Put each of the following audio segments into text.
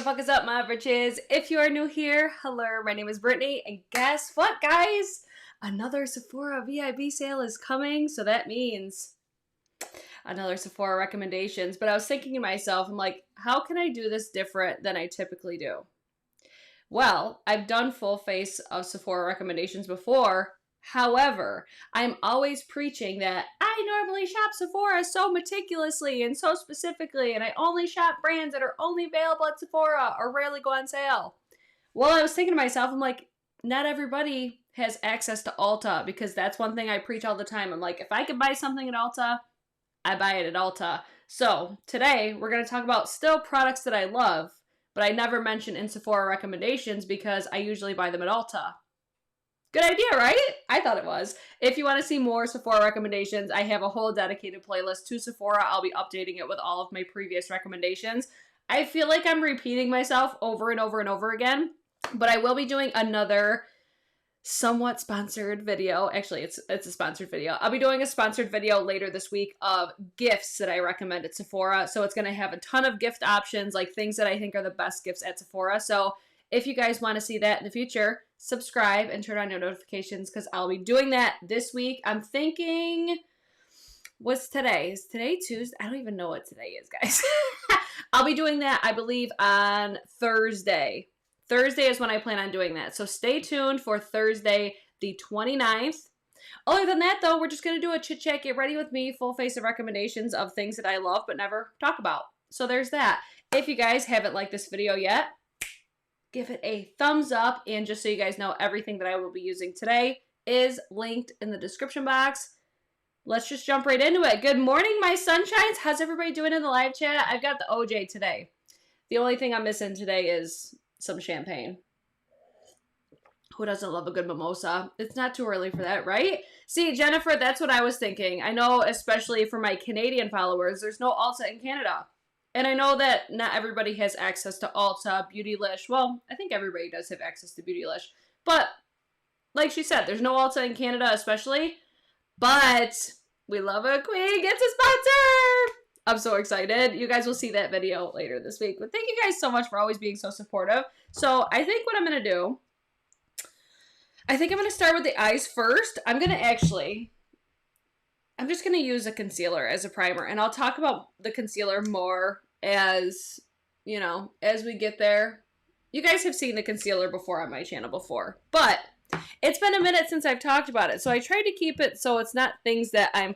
the fuck is up, my britches? If you are new here, hello, my name is Brittany, and guess what, guys? Another Sephora VIB sale is coming, so that means another Sephora recommendations. But I was thinking to myself, I'm like, how can I do this different than I typically do? Well, I've done full face of Sephora recommendations before. However, I'm always preaching that I normally shop Sephora so meticulously and so specifically, and I only shop brands that are only available at Sephora or rarely go on sale. Well, I was thinking to myself, I'm like, not everybody has access to Ulta, because that's one thing I preach all the time. I'm like, if I could buy something at Ulta, I buy it at Ulta. So today we're going to talk about still products that I love, but I never mention in Sephora recommendations because I usually buy them at Ulta. Good idea, right? I thought it was. If you want to see more Sephora recommendations, I have a whole dedicated playlist to Sephora. I'll be updating it with all of my previous recommendations. I feel like I'm repeating myself over and over and over again, but I will be doing another somewhat sponsored video. Actually, it's a sponsored video. I'll be doing a sponsored video later this week of gifts that I recommend at Sephora. So it's going to have a ton of gift options, like things that I think are the best gifts at Sephora. So if you guys want to see that in the future, subscribe and turn on your notifications because I'll be doing that this week. I'm thinking, what's today? Is today Tuesday? I don't even know what today is, guys. I'll be doing that, I believe, on Thursday. Thursday is when I plan on doing that. So stay tuned for Thursday, the 29th. Other than that, though, we're just going to do a chit-chat, get ready with me, full face of recommendations of things that I love but never talk about. So there's that. If you guys haven't liked this video yet, give it a thumbs up, and just so you guys know, everything that I will be using today is linked in the description box. Let's just jump right into it. Good morning, my sunshines. How's everybody doing in the live chat? I've got the OJ today. The only thing I'm missing today is some champagne. Who doesn't love a good mimosa? It's not too early for that, right? See, Jennifer, that's what I was thinking. I know, especially for my Canadian followers, there's no Ulta in Canada. And I know that not everybody has access to Ulta, Beautylish. Well, I think everybody does have access to Beautylish. But, like she said, there's no Ulta in Canada especially. But we love a queen gets a sponsor! I'm so excited. You guys will see that video later this week. But thank you guys so much for always being so supportive. So I think what I'm going to do, I think I'm going to start with the eyes first. I'm just going to use a concealer as a primer, and I'll talk about the concealer more as, you know, as we get there. You guys have seen the concealer before on my channel before, but it's been a minute since I've talked about it, so I tried to keep it so it's not things that I'm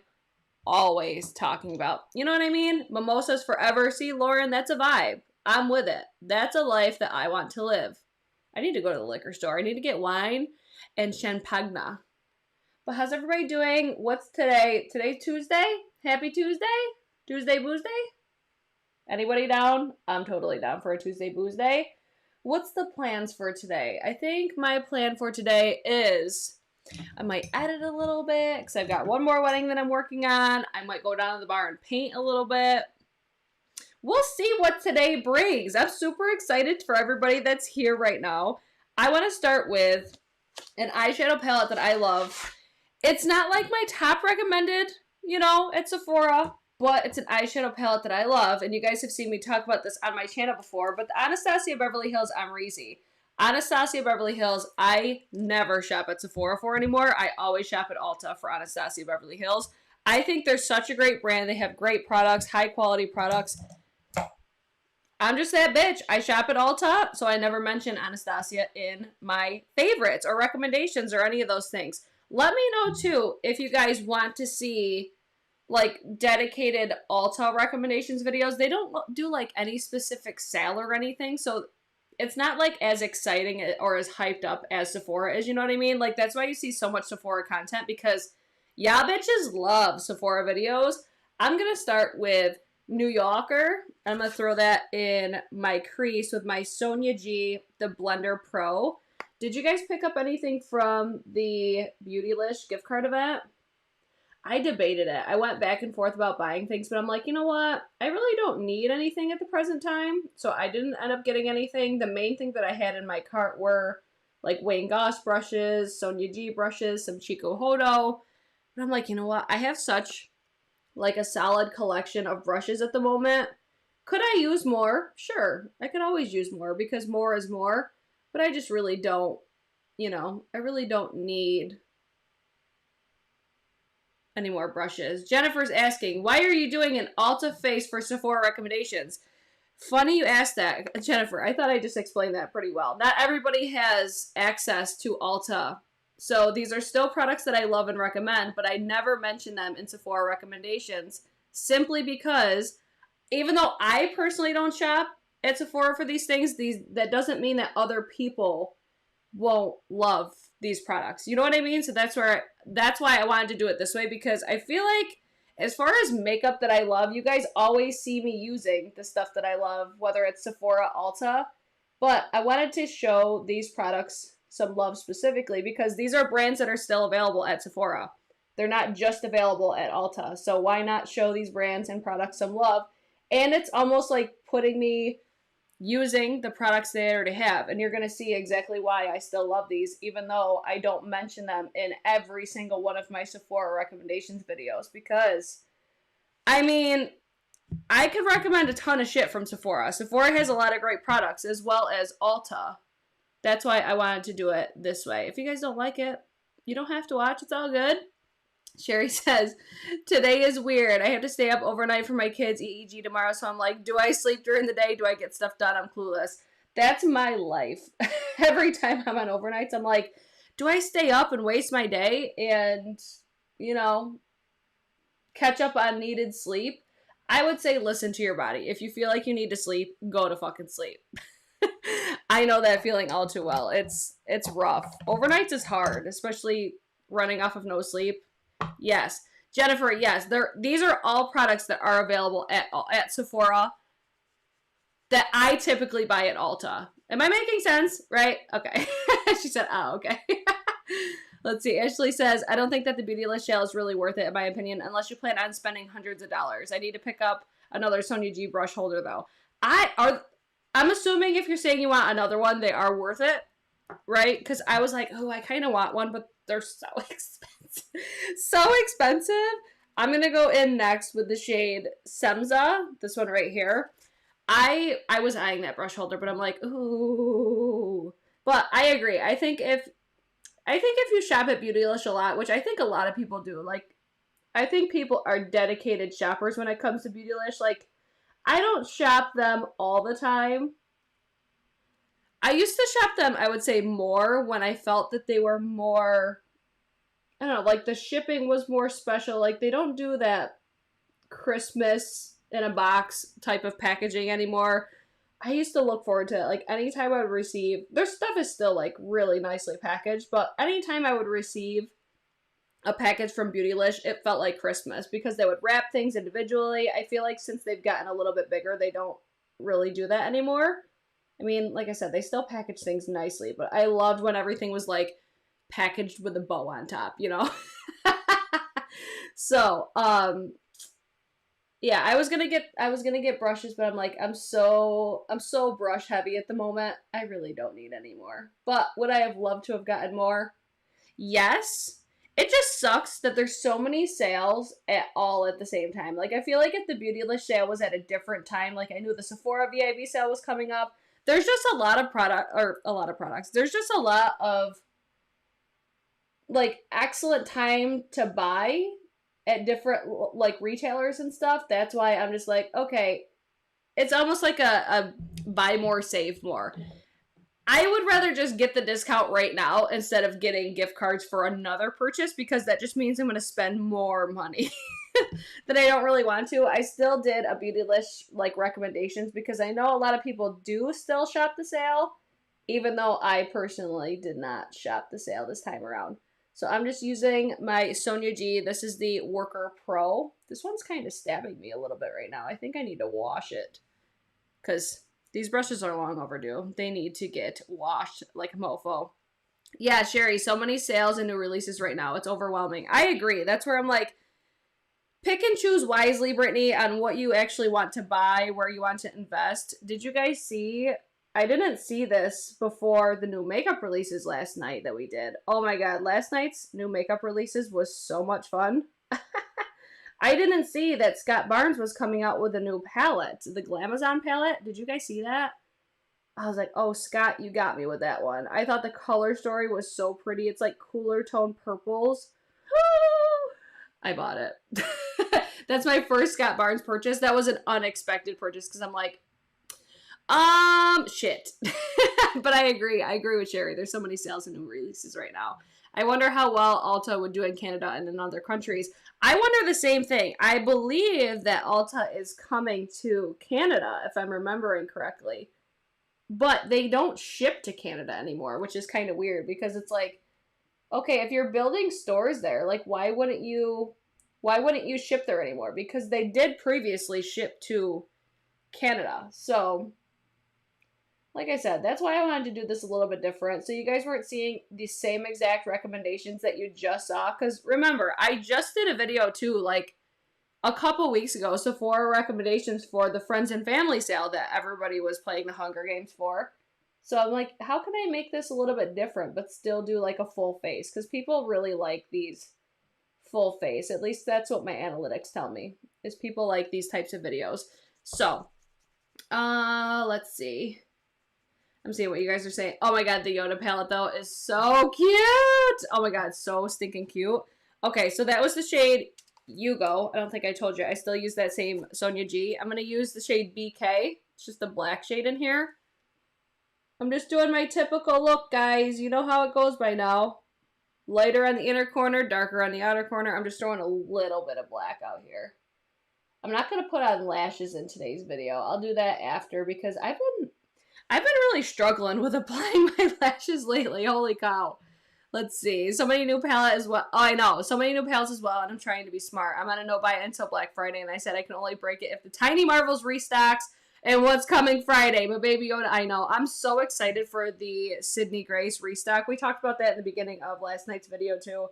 always talking about. You know what I mean? Mimosas forever. See, Lauren, that's a vibe. I'm with it. That's a life that I want to live. I need to go to the liquor store. I need to get wine and champagne. But how's everybody doing? What's today? Today's Tuesday? Happy Tuesday? Tuesday booze day? Anybody down? I'm totally down for a Tuesday booze day. What's the plans for today? I think my plan for today is I might edit a little bit because I've got one more wedding that I'm working on. I might go down to the bar and paint a little bit. We'll see what today brings. I'm super excited for everybody that's here right now. I want to start with an eyeshadow palette that I love. It's not like my top recommended, you know, at Sephora, but it's an eyeshadow palette that I love, and you guys have seen me talk about this on my channel before, but the Anastasia Beverly Hills Amrezy. Anastasia Beverly Hills, I never shop at Sephora for anymore. I always shop at Ulta for Anastasia Beverly Hills. I think they're such a great brand. They have great products, high quality products. I'm just that bitch. I shop at Ulta, so I never mention Anastasia in my favorites or recommendations or any of those things. Let me know, too, if you guys want to see, like, dedicated Ulta recommendations videos. They don't do, like, any specific sale or anything, so it's not, like, as exciting or as hyped up as Sephora is, you know what I mean? Like, that's why you see so much Sephora content, because y'all bitches love Sephora videos. I'm going to start with New Yorker. I'm going to throw that in my crease with my Sonia G, the Blender Pro. Did you guys pick up anything from the Beautylish gift card event? I debated it. I went back and forth about buying things, but I'm like, you know what? I really don't need anything at the present time, so I didn't end up getting anything. The main thing that I had in my cart were like Wayne Goss brushes, Sonia G brushes, some Chico Hodo. And I'm like, you know what? I have such like a solid collection of brushes at the moment Could I use more? Sure. I could always use more because more is more. But I just really don't, you know, I really don't need any more brushes. Jennifer's asking, why are you doing an Ulta face for Sephora recommendations? Funny you asked that, Jennifer. I thought I just explained that pretty well. Not everybody has access to Ulta. So these are still products that I love and recommend, but I never mention them in Sephora recommendations simply because even though I personally don't shop at Sephora for these things, that doesn't mean that other people won't love these products. You know what I mean? So that's why I wanted to do it this way, because I feel like as far as makeup that I love, you guys always see me using the stuff that I love, whether it's Sephora, Ulta, but I wanted to show these products some love specifically because these are brands that are still available at Sephora. They're not just available at Ulta. So why not show these brands and products some love? And it's almost like putting me using the products they already have. And you're going to see exactly why I still love these, even though I don't mention them in every single one of my Sephora recommendations videos. Because, I mean, I could recommend a ton of shit from Sephora. Sephora has a lot of great products, as well as Ulta. That's why I wanted to do it this way. If you guys don't like it, you don't have to watch. It's all good. Sherry says, today is weird. I have to stay up overnight for my kids' EEG tomorrow, so I'm like, do I sleep during the day? Do I get stuff done? I'm clueless. That's my life. Every time I'm on overnights, I'm like, do I stay up and waste my day and, you know, catch up on needed sleep? I would say listen to your body. If you feel like you need to sleep, go to fucking sleep. I know that feeling all too well. It's rough. Overnights is hard, especially running off of no sleep. Yes. Jennifer, yes. These are all products that are available at Sephora that I typically buy at Ulta. Am I making sense? Right? Okay. She said, oh, okay. Let's see. Ashley says, I don't think that the Beautylist shell is really worth it, in my opinion, unless you plan on spending hundreds of dollars. I need to pick up another Sonia G brush holder, though. I'm assuming if you're saying you want another one, they are worth it, right? Because I was like, oh, I kind of want one, but they're so expensive. So expensive. I'm going to go in next with the shade Semza, this one right here. I was eyeing that brush holder, but I'm like, ooh. But I agree. I think if you shop at Beautylist a lot, which I think a lot of people do, like, I think people are dedicated shoppers when it comes to Beautylist. Like, I don't shop them all the time. I used to shop them, I would say, more when I felt that they were more, I don't know, like the shipping was more special. Like, they don't do that Christmas in a box type of packaging anymore. I used to look forward to it. Like, anytime I would receive, their stuff is still, like, really nicely packaged, but anytime I would receive a package from Beautylist, it felt like Christmas because they would wrap things individually. I feel like since they've gotten a little bit bigger, they don't really do that anymore. I mean, like I said, they still package things nicely, but I loved when everything was, like, packaged with a bow on top, you know? So, yeah, I was gonna get brushes, but I'm like, I'm so brush heavy at the moment. I really don't need any more. But would I have loved to have gotten more? Yes. It just sucks that there's so many sales at the same time. Like, I feel like if the Beautylist sale was at a different time, like I knew the Sephora VIB sale was coming up, there's just a lot of products. There's just a lot of, like, excellent time to buy at different, like, retailers and stuff. That's why I'm just like, okay, it's almost like a buy more, save more. I would rather just get the discount right now instead of getting gift cards for another purchase, because that just means I'm going to spend more money that I don't really want to. I still did a Beautylist, like, recommendations because I know a lot of people do still shop the sale, even though I personally did not shop the sale this time around. So I'm just using my Sonia G. This is the Worker Pro. This one's kind of stabbing me a little bit right now. I think I need to wash it because these brushes are long overdue. They need to get washed like a mofo. Yeah, Sherry, so many sales and new releases right now. It's overwhelming. I agree. That's where I'm like, pick and choose wisely, Brittany, on what you actually want to buy, where you want to invest. Did you guys see? I didn't see this before the new makeup releases last night that we did. Oh my god, last night's new makeup releases was so much fun. I didn't see that Scott Barnes was coming out with a new palette, the Glamazon palette. Did you guys see that? I was like, oh, Scott, you got me with that one. I thought the color story was so pretty. It's like cooler tone purples. I bought it. That's my first Scott Barnes purchase. That was an unexpected purchase because I'm like, shit. But I agree. I agree with Sherry. There's so many sales and new releases right now. I wonder how well Ulta would do in Canada and in other countries. I wonder the same thing. I believe that Ulta is coming to Canada, if I'm remembering correctly. But they don't ship to Canada anymore, which is kind of weird because it's like, okay, if you're building stores there, like why wouldn't you ship there anymore? Because they did previously ship to Canada. So, like I said, that's why I wanted to do this a little bit different. So you guys weren't seeing the same exact recommendations that you just saw. Because remember, I just did a video too, like a couple weeks ago, Sephora recommendations for the friends and family sale that everybody was playing the Hunger Games for. So I'm like, how can I make this a little bit different, but still do like a full face? Because people really like these full face. At least that's what my analytics tell me, is people like these types of videos. So, let's see. I'm seeing what you guys are saying. Oh my god, the Yoda palette though is so cute. Oh my god, so stinking cute. Okay, so that was the shade Hugo. I don't think I told you. I still use that same Sonia G. I'm going to use the shade BK. It's just the black shade in here. I'm just doing my typical look, guys. You know how it goes by now. Lighter on the inner corner, darker on the outer corner. I'm just throwing a little bit of black out here. I'm not going to put on lashes in today's video. I'll do that after because I've been really struggling with applying my lashes lately. Holy cow. Let's see. So many new palettes as well. Oh, I know. So many new palettes as well, and I'm trying to be smart. I'm on a no buy until Black Friday, and I said I can only break it if the Tiny Marvels restocks and what's coming Friday. But Baby Yoda, I know. I'm so excited for the Sydney Grace restock. We talked about that in the beginning of last night's video, too.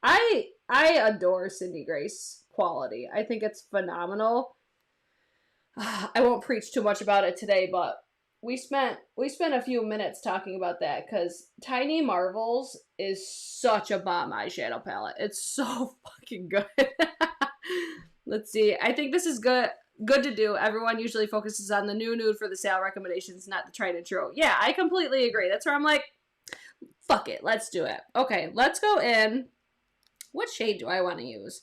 I adore Sydney Grace quality. I think it's phenomenal. I won't preach too much about it today, but we spent a few minutes talking about that because Tiny Marvels is such a bomb eyeshadow palette. It's so fucking good. Let's see. I think this is good to do. Everyone usually focuses on the new nude for the sale recommendations, not the tried and true. Yeah, I completely agree. That's where I'm like, fuck it. Let's do it. Okay, let's go in. What shade do I want to use?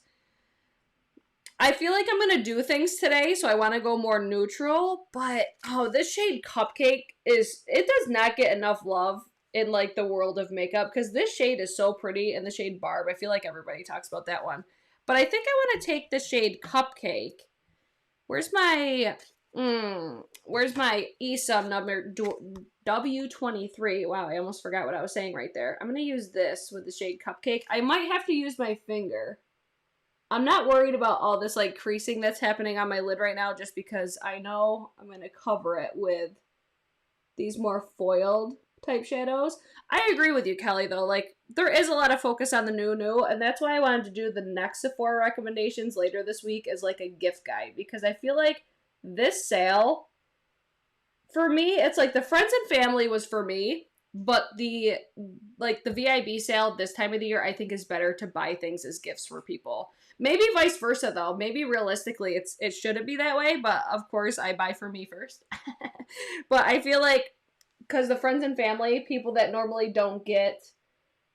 I feel like I'm going to do things today, so I want to go more neutral, but, oh, this shade Cupcake it does not get enough love in, like, the world of makeup, because this shade is so pretty, and the shade Barb, I feel like everybody talks about that one. But I think I want to take the shade Cupcake. Where's my ESUM number W23? Wow, I almost forgot what I was saying right there. I'm going to use this with the shade Cupcake. I might have to use my finger. I'm not worried about all this like creasing that's happening on my lid right now just because I know I'm going to cover it with these more foiled type shadows. I agree with you, Kelly, though. Like, there is a lot of focus on the new, and that's why I wanted to do the next Sephora recommendations later this week as like a gift guide because I feel like this sale, for me, it's like the friends and family was for me, but the VIB sale this time of the year I think is better to buy things as gifts for people. Maybe vice versa, though. Maybe realistically, it shouldn't be that way, but of course, I buy for me first. But I feel like, because the friends and family, people that normally don't get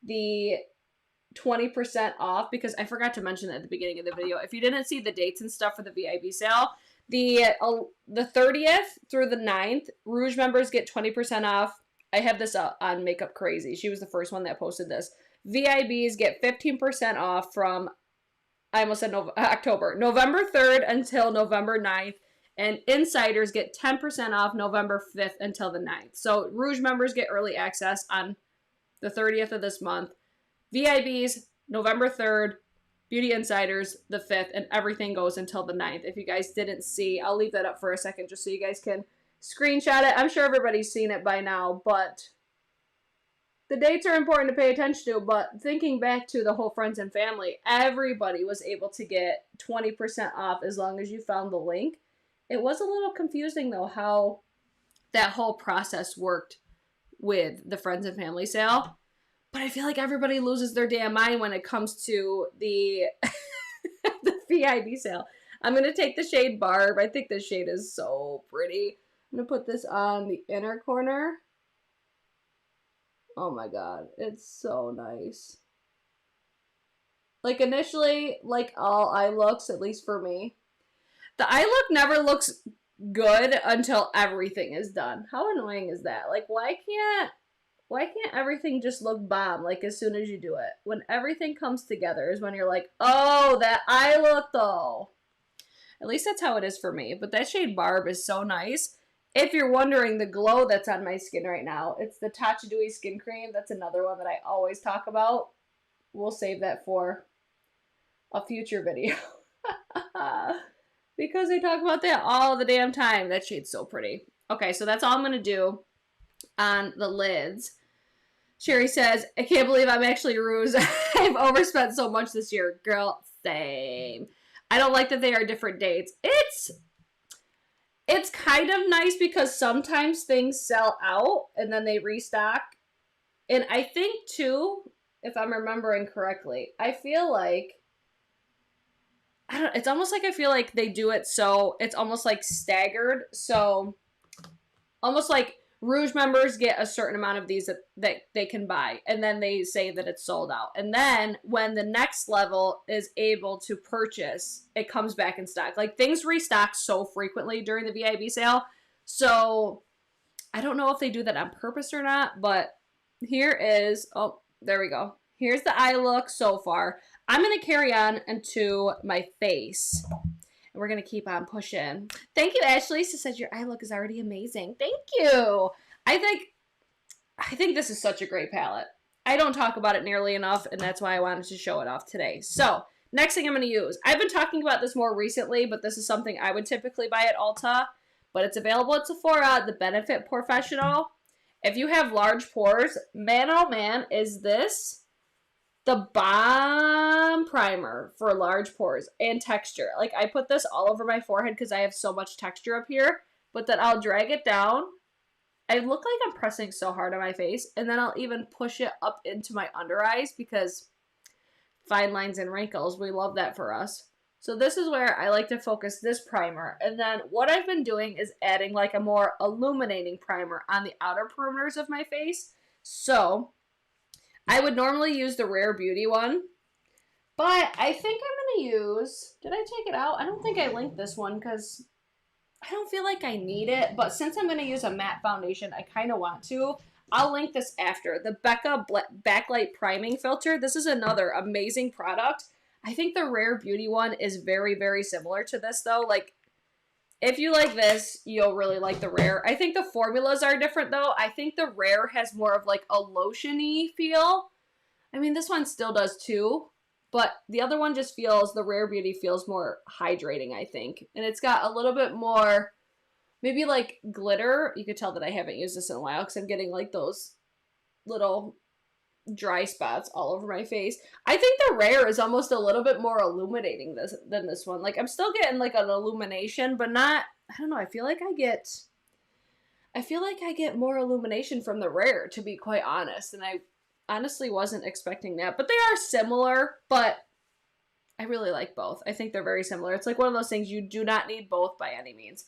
the 20% off, because I forgot to mention that at the beginning of the video. If you didn't see the dates and stuff for the VIB sale, the 30th through the 9th, Rouge members get 20% off. I have this on Makeup Crazy. She was the first one that posted this. VIBs get 15% off from, I almost said October, November 3rd until November 9th, and insiders get 10% off November 5th until the 9th. So Rouge members get early access on the 30th of this month. VIBs, November 3rd, Beauty Insiders, the 5th, and everything goes until the 9th. If you guys didn't see, I'll leave that up for a second just so you guys can screenshot it. I'm sure everybody's seen it by now, but the dates are important to pay attention to. But thinking back to the whole friends and family, everybody was able to get 20% off as long as you found the link. It was a little confusing, though, how that whole process worked with the friends and family sale. But I feel like everybody loses their damn mind when it comes to the the VIB sale. I'm going to take the shade Barb. I think this shade is so pretty. I'm going to put this on the inner corner. Oh my god, it's so nice. Like initially, like all eye looks, at least for me, the eye look never looks good until everything is done. How annoying is that? Like, why can't everything just look bomb, like, as soon as you do it? When everything comes together is when you're like, oh, that eye look, though. At least that's how it is for me. But that shade Barb is so nice. If you're wondering the glow that's on my skin right now, it's the Tatcha Dewy Skin Cream. That's another one that I always talk about. We'll save that for a future video. Because I talk about that all the damn time. That shade's so pretty. Okay, so that's all I'm going to do on the lids. Sherry says, I can't believe I'm actually rouged. I've overspent so much this year. Girl, same. I don't like that they are different dates. It's kind of nice because sometimes things sell out and then they restock. And I think, too, if I'm remembering correctly, I feel like it's almost like I feel like they do it so it's almost like staggered. So almost like Rouge members get a certain amount of these that they can buy, and then they say that it's sold out. And then when the next level is able to purchase, it comes back in stock. Like, things restock so frequently during the VIB sale. So I don't know if they do that on purpose or not, but here is, oh, there we go. Here's the eye look so far. I'm going to carry on into my face. And we're going to keep on pushing. Thank you, Ashley. She said your eye look is already amazing. Thank you. I think this is such a great palette. I don't talk about it nearly enough, and that's why I wanted to show it off today. So, next thing I'm going to use. I've been talking about this more recently, but this is something I would typically buy at Ulta. But it's available at Sephora, the Benefit Professional. If you have large pores, man oh man, is this the bomb primer for large pores and texture. Like, I put this all over my forehead because I have so much texture up here, but then I'll drag it down. I look like I'm pressing so hard on my face, and then I'll even push it up into my under eyes because fine lines and wrinkles, we love that for us. So this is where I like to focus this primer. And then what I've been doing is adding like a more illuminating primer on the outer perimeters of my face. So I would normally use the Rare Beauty one, but I think I'm going to use, did I take it out? I don't think I linked this one because I don't feel like I need it, but since I'm going to use a matte foundation, I kind of want to. I'll link this after. The Becca Backlight Priming Filter. This is another amazing product. I think the Rare Beauty one is very, very similar to this, though. Like, if you like this, you'll really like the Rare. I think the formulas are different, though. I think the Rare has more of, like, a lotion-y feel. I mean, this one still does, too. But the other one just feels, the Rare Beauty feels more hydrating, I think. And it's got a little bit more, maybe, like, glitter. You could tell that I haven't used this in a while because I'm getting, like, those little dry spots all over my face. I think the Rare is almost a little bit more illuminating than this one. Like, I'm still getting like an illumination, but not, I don't know, I feel like I get more illumination from the Rare, to be quite honest, and I honestly wasn't expecting that. But they are similar, but I really like both. I think they're very similar. It's like one of those things you do not need both by any means.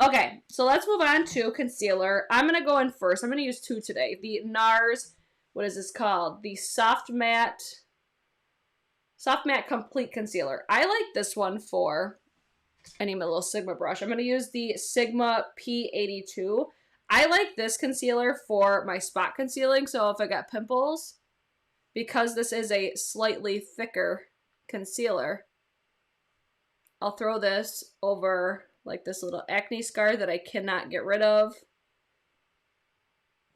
Okay, so let's move on to concealer. I'm going to go in first. I'm going to use two today. The Nars, what is this called? The Soft Matte Complete Concealer. I like this one for, I need my little Sigma brush. I'm going to use the Sigma P82. I like this concealer for my spot concealing. So if I got pimples, because this is a slightly thicker concealer, I'll throw this over like this little acne scar that I cannot get rid of.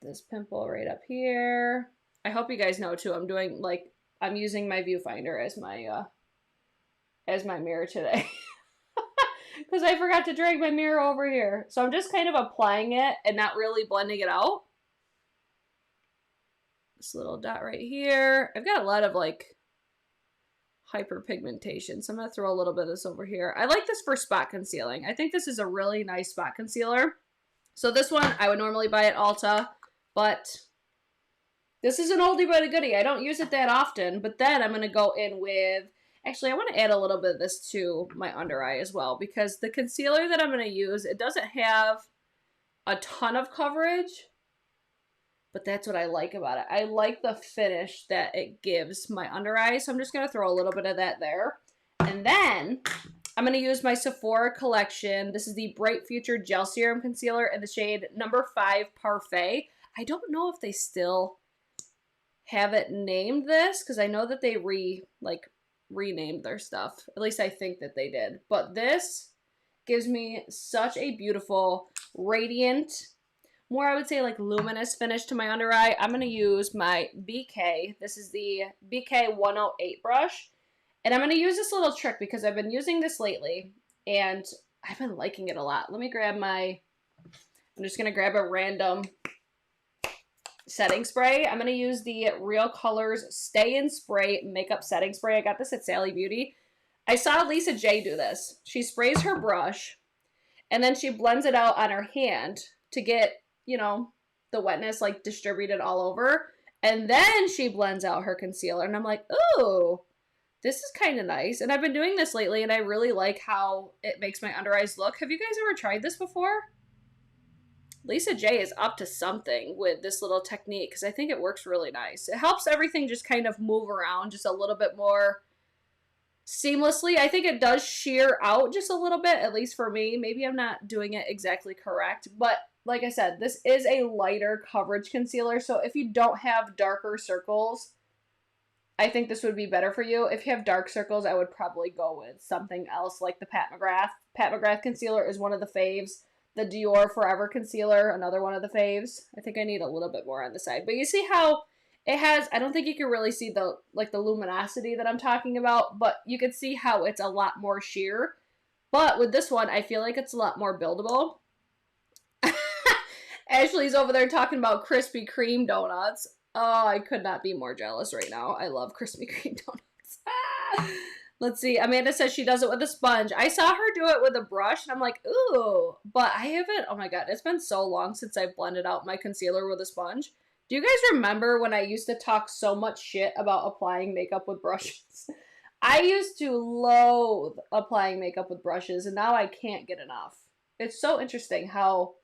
This pimple right up here. I hope you guys know too, I'm using my viewfinder as my mirror today. Because I forgot to drag my mirror over here. So I'm just kind of applying it and not really blending it out. This little dot right here. I've got a lot of like hyperpigmentation, so I'm going to throw a little bit of this over here. I like this for spot concealing. I think this is a really nice spot concealer. So this one I would normally buy at Ulta, but this is an oldie but a goodie. I don't use it that often, but then I'm going to go in with Actually, I want to add a little bit of this to my under eye as well, because the concealer that I'm going to use, it doesn't have a ton of coverage, but that's what I like about it. I like the finish that it gives my under eye, so I'm just going to throw a little bit of that there. And then I'm going to use my Sephora collection. This is the Bright Future Gel Serum Concealer in the shade number 5 Parfait. I don't know if they still have it named this, because I know that they renamed their stuff. At least I think that they did. But this gives me such a beautiful, radiant, more I would say like luminous finish to my under eye. I'm going to use my BK. This is the BK 108 brush. And I'm going to use this little trick because I've been using this lately and I've been liking it a lot. Let me grab I'm just going to grab a random setting spray. I'm going to use the Real Colors Stay in Spray Makeup Setting Spray. I got this at Sally Beauty. I saw Lisa J do this. She sprays her brush and then she blends it out on her hand to get, you know, the wetness like distributed all over. And then she blends out her concealer. And I'm like, ooh, this is kind of nice. And I've been doing this lately and I really like how it makes my under eyes look. Have you guys ever tried this before? Lisa J is up to something with this little technique because I think it works really nice. It helps everything just kind of move around just a little bit more seamlessly. I think it does sheer out just a little bit, at least for me. Maybe I'm not doing it exactly correct, but like I said, this is a lighter coverage concealer, so if you don't have darker circles, I think this would be better for you. If you have dark circles, I would probably go with something else like the Pat McGrath. Pat McGrath concealer is one of the faves. The Dior Forever concealer, another one of the faves. I think I need a little bit more on the side. But you see how it has, I don't think you can really see the luminosity that I'm talking about, but you can see how it's a lot more sheer. But with this one, I feel like it's a lot more buildable. Ashley's over there talking about Krispy Kreme donuts. Oh, I could not be more jealous right now. I love Krispy Kreme donuts. Let's see. Amanda says she does it with a sponge. I saw her do it with a brush, and I'm like, ooh. But I haven't. Oh, my God. It's been so long since I've blended out my concealer with a sponge. Do you guys remember when I used to talk so much shit about applying makeup with brushes? I used to loathe applying makeup with brushes, and now I can't get enough. It's so interesting how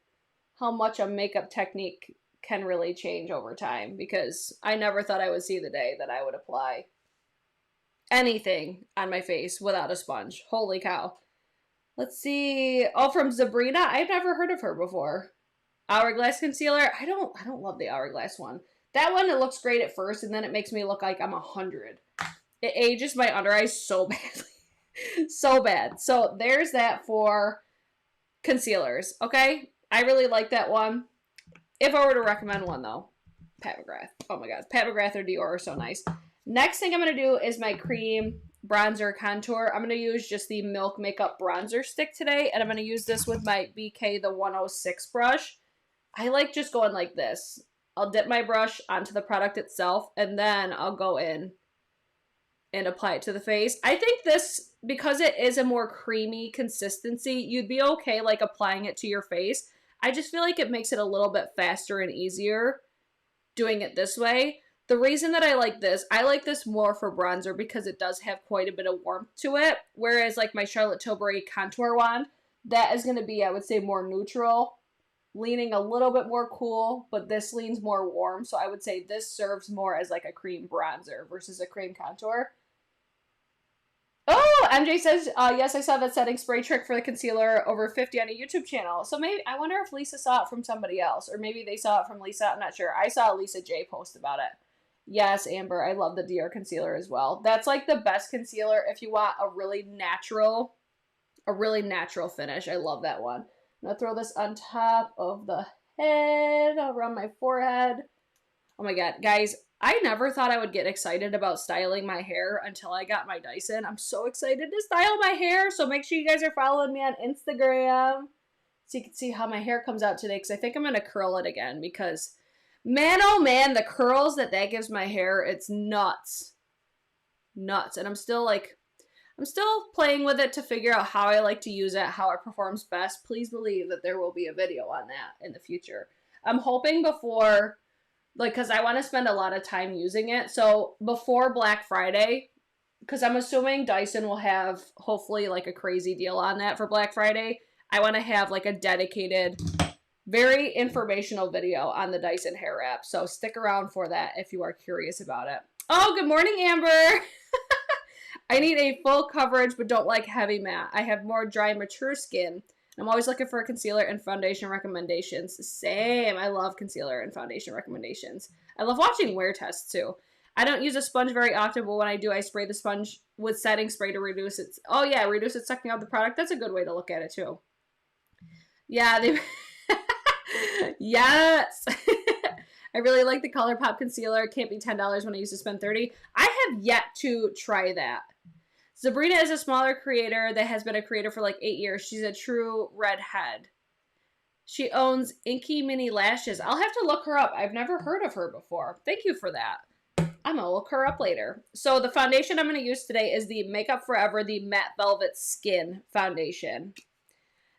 much a makeup technique can really change over time, because I never thought I would see the day that I would apply anything on my face without a sponge. Holy cow. Let's see. Oh, from Sabrina. I've never heard of her before. Hourglass Concealer. I don't love the Hourglass one. That one, it looks great at first, and then it makes me look like I'm 100. It ages my under eyes so badly. So bad. So there's that for concealers. Okay? I really like that one. If I were to recommend one, though, Pat McGrath. Oh my God. Pat McGrath or Dior are so nice. Next thing I'm going to do is my cream bronzer contour. I'm going to use just the Milk Makeup bronzer stick today, and I'm going to use this with my BK the 106 brush. I like just going like this. I'll dip my brush onto the product itself, and then I'll go in and apply it to the face. I think this, because it is a more creamy consistency, you'd be okay like applying it to your face. I just feel like it makes it a little bit faster and easier doing it this way. The reason that I like this more for bronzer because it does have quite a bit of warmth to it. Whereas like my Charlotte Tilbury contour wand, that is going to be, I would say, more neutral, leaning a little bit more cool, but this leans more warm. So I would say this serves more as like a cream bronzer versus a cream contour. Oh, MJ says, yes, I saw that setting spray trick for the concealer over 50 on a YouTube channel. So maybe, I wonder if Lisa saw it from somebody else, or maybe they saw it from Lisa. I'm not sure. I saw Lisa J post about it. Yes, Amber, I love the Dior concealer as well. That's like the best concealer if you want a really natural finish. I love that one. I'm gonna throw this on top of the head, around my forehead. Oh my God, guys, I never thought I would get excited about styling my hair until I got my Dyson. I'm so excited to style my hair, so make sure you guys are following me on Instagram so you can see how my hair comes out today, because I think I'm going to curl it again, because man, oh man, the curls that gives my hair, it's nuts. Nuts. And I'm still playing with it to figure out how I like to use it, how it performs best. Please believe that there will be a video on that in the future. I'm hoping before, because I want to spend a lot of time using it. So before Black Friday, because I'm assuming Dyson will have hopefully like a crazy deal on that for Black Friday. I want to have like a dedicated, very informational video on the Dyson hair wrap. So stick around for that if you are curious about it. Oh, good morning, Amber. I need a full coverage but don't like heavy matte. I have more dry, mature skin. I'm always looking for concealer and foundation recommendations. Same. I love concealer and foundation recommendations. I love watching wear tests too. I don't use a sponge very often, but when I do, I spray the sponge with setting spray to reduce it. Oh yeah, reduce it sucking out the product. That's a good way to look at it too. Yeah, they... Yes! I really like the ColourPop concealer. It can't be $10 when I used to spend $30. I have yet to try that. Sabrina is a smaller creator that has been a creator for like 8 years. She's a true redhead. She owns Inky Mini Lashes. I'll have to look her up. I've never heard of her before. Thank you for that. I'm going to look her up later. So the foundation I'm going to use today is the Makeup Forever, the Matte Velvet Skin Foundation.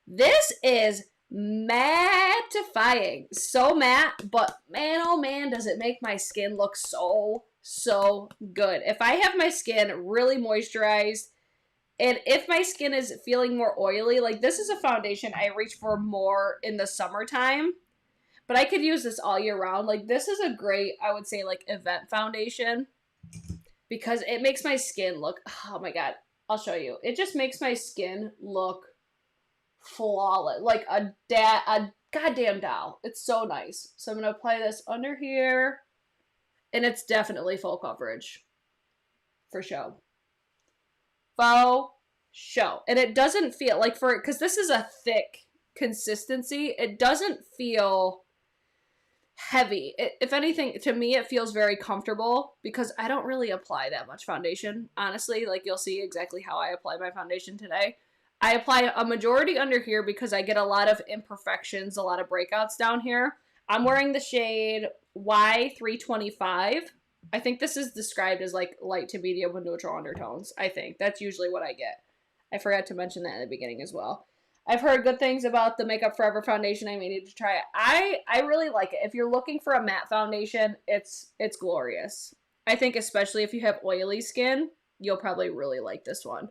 This is mattifying. So matte, but man, oh man, does it make my skin look so good. If I have my skin really moisturized, and if my skin is feeling more oily, like this is a foundation I reach for more in the summertime. But I could use this all year round. Like, this is a great, I would say, like, event foundation. Because it makes my skin look, oh my god, I'll show you. It just makes my skin look flawless. Like a goddamn doll. It's so nice. So I'm going to apply this under here. And it's definitely full coverage. For show. Faux show. And it doesn't feel, like because this is a thick consistency, it doesn't feel heavy. If anything, to me, it feels very comfortable because I don't really apply that much foundation, honestly. Like, you'll see exactly how I apply my foundation today. I apply a majority under here because I get a lot of imperfections, a lot of breakouts down here. I'm wearing the shade Y325. I think this is described as, like, light to medium with neutral undertones, I think. That's usually what I get. I forgot to mention that in the beginning as well. I've heard good things about the Makeup Forever foundation. I may need to try it. I really like it. If you're looking for a matte foundation, it's glorious. I think especially if you have oily skin, you'll probably really like this one.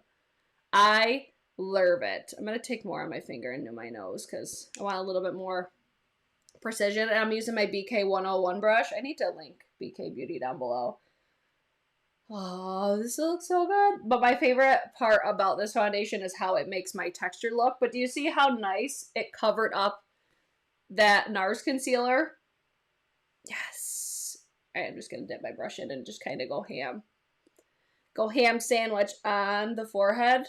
I love it. I'm going to take more on my finger into my nose because I want a little bit more precision. And I'm using my BK 101 brush. I need to link BK Beauty down below. Oh, this looks so good. But my favorite part about this foundation is how it makes my texture look. But do you see how nice it covered up that Nars concealer? Yes. All right, I'm just going to dip my brush in and just kind of go ham. Go ham sandwich on the forehead.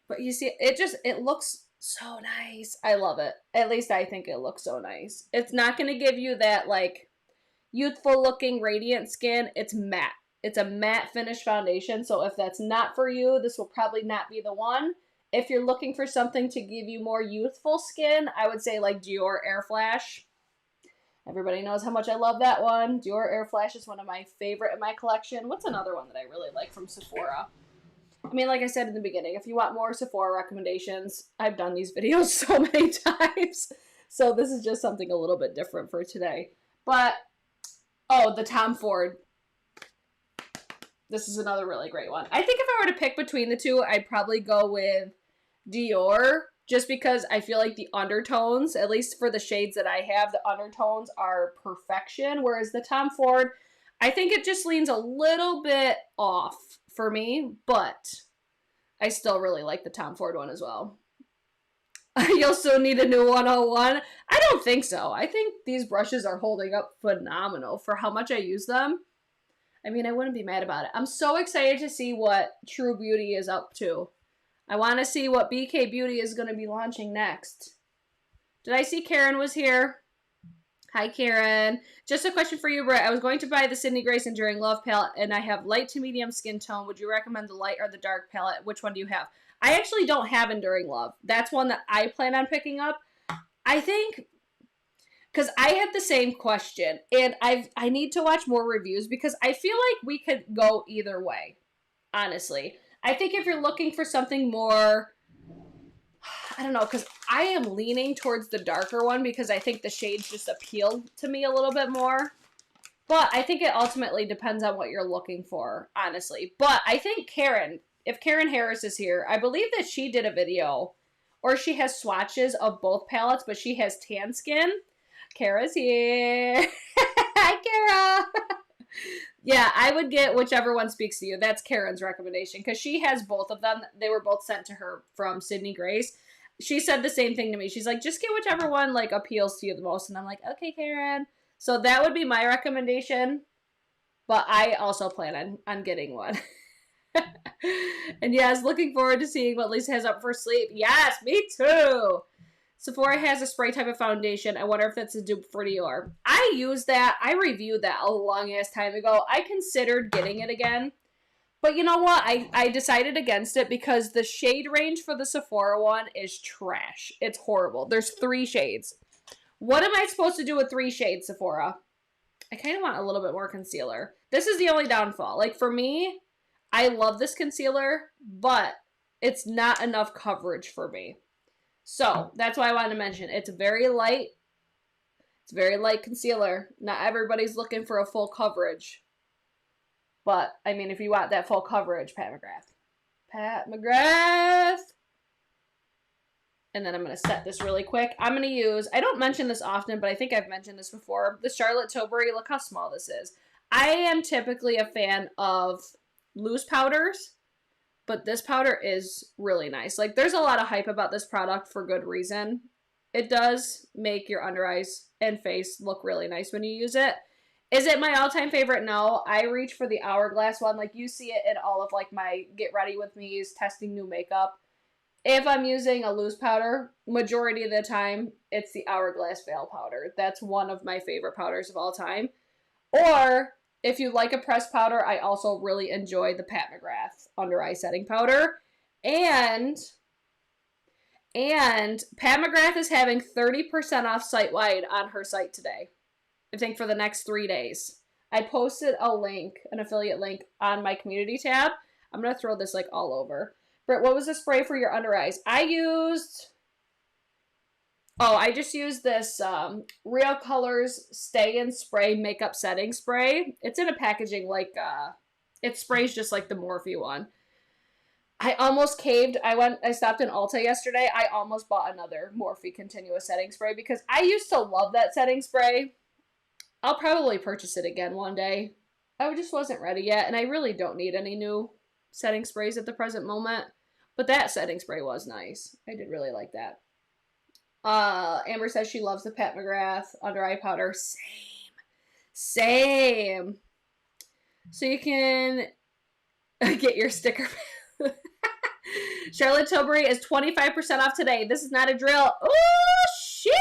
But you see, it looks so nice. I love it. At least I think it looks so nice. It's not going to give you that, like, youthful looking radiant skin. It's matte. It's a matte finish foundation. So if that's not for you, this will probably not be the one. If you're looking for something to give you more youthful skin, I would say like Dior Air Flash. Everybody knows how much I love that one. Dior Air Flash is one of my favorite in my collection. What's another one that I really like from Sephora? I mean, like I said in the beginning, if you want more Sephora recommendations, I've done these videos so many times. So this is just something a little bit different for today. But oh, the Tom Ford. This is another really great one. I think if I were to pick between the two, I'd probably go with Dior. Just because I feel like the undertones, at least for the shades that I have, the undertones are perfection. Whereas the Tom Ford, I think it just leans a little bit off for me. But I still really like the Tom Ford one as well. You'll still need a new 101. I don't think so. I think these brushes are holding up phenomenal for how much I use them. I mean, I wouldn't be mad about it. I'm so excited to see what True Beauty is up to. I want to see what BK Beauty is going to be launching next. Did I see Karen was here? Hi, Karen. Just a question for you, Britt. I was going to buy the Sydney Grace Enduring Love palette, and I have light to medium skin tone. Would you recommend the light or the dark palette? Which one do you have? I actually don't have Enduring Love. That's one that I plan on picking up. I think, because I had the same question, and I need to watch more reviews because I feel like we could go either way, honestly. I think if you're looking for something more, I don't know, because I am leaning towards the darker one because I think the shades just appeal to me a little bit more. But I think it ultimately depends on what you're looking for, honestly. But I think Karen, if Karen Harris is here, I believe that she did a video, or she has swatches of both palettes, but she has tan skin. Kara's here. Hi, Kara. Yeah, I would get whichever one speaks to you. That's Karen's recommendation because she has both of them. They were both sent to her from Sydney Grace. She said the same thing to me. She's like, just get whichever one like appeals to you the most. And I'm like, okay, Karen. So that would be my recommendation. But I also plan on getting one. And yes, looking forward to seeing what Lisa has up for sleep. Yes, me too. Sephora has a spray type of foundation. I wonder if that's a dupe for Dior. I used that. I reviewed that a long ass time ago. I considered getting it again. But you know what? I decided against it because the shade range for the Sephora one is trash. It's horrible. There's 3 shades. What am I supposed to do with 3 shades, Sephora? I kind of want a little bit more concealer. This is the only downfall. Like for me, I love this concealer, but it's not enough coverage for me. So that's why I wanted to mention it's very light. It's very light concealer. Not everybody's looking for a full coverage. But, I mean, if you want that full coverage, Pat McGrath. Pat McGrath! And then I'm going to set this really quick. I'm going to use, I don't mention this often, but I think I've mentioned this before, the Charlotte Tilbury. Look how small this is. I am typically a fan of loose powders, but this powder is really nice. Like, there's a lot of hype about this product for good reason. It does make your under eyes and face look really nice when you use it. Is it my all-time favorite? No. I reach for the Hourglass one. Like, you see it in all of, like, my Get Ready With Me's, testing new makeup. If I'm using a loose powder, majority of the time, it's the Hourglass Veil powder. That's one of my favorite powders of all time. Or, if you like a pressed powder, I also really enjoy the Pat McGrath Under Eye Setting Powder. And Pat McGrath is having 30% off site-wide on her site today. I think for the next 3 days. I posted a link, an affiliate link, on my community tab. I'm going to throw this like all over. Britt, what was the spray for your under eyes? I just used this Real Colors Stay In Spray Makeup Setting Spray. It's in a packaging like, it sprays just like the Morphe one. I almost caved. I stopped in Ulta yesterday. I almost bought another Morphe Continuous Setting Spray because I used to love that setting spray. I'll probably purchase it again one day. I just wasn't ready yet, and I really don't need any new setting sprays at the present moment. But that setting spray was nice. I did really like that. Amber says she loves the Pat McGrath Under Eye Powder. Same. So you can get your sticker. Charlotte Tilbury is 25% off today. This is not a drill. Oh, shit.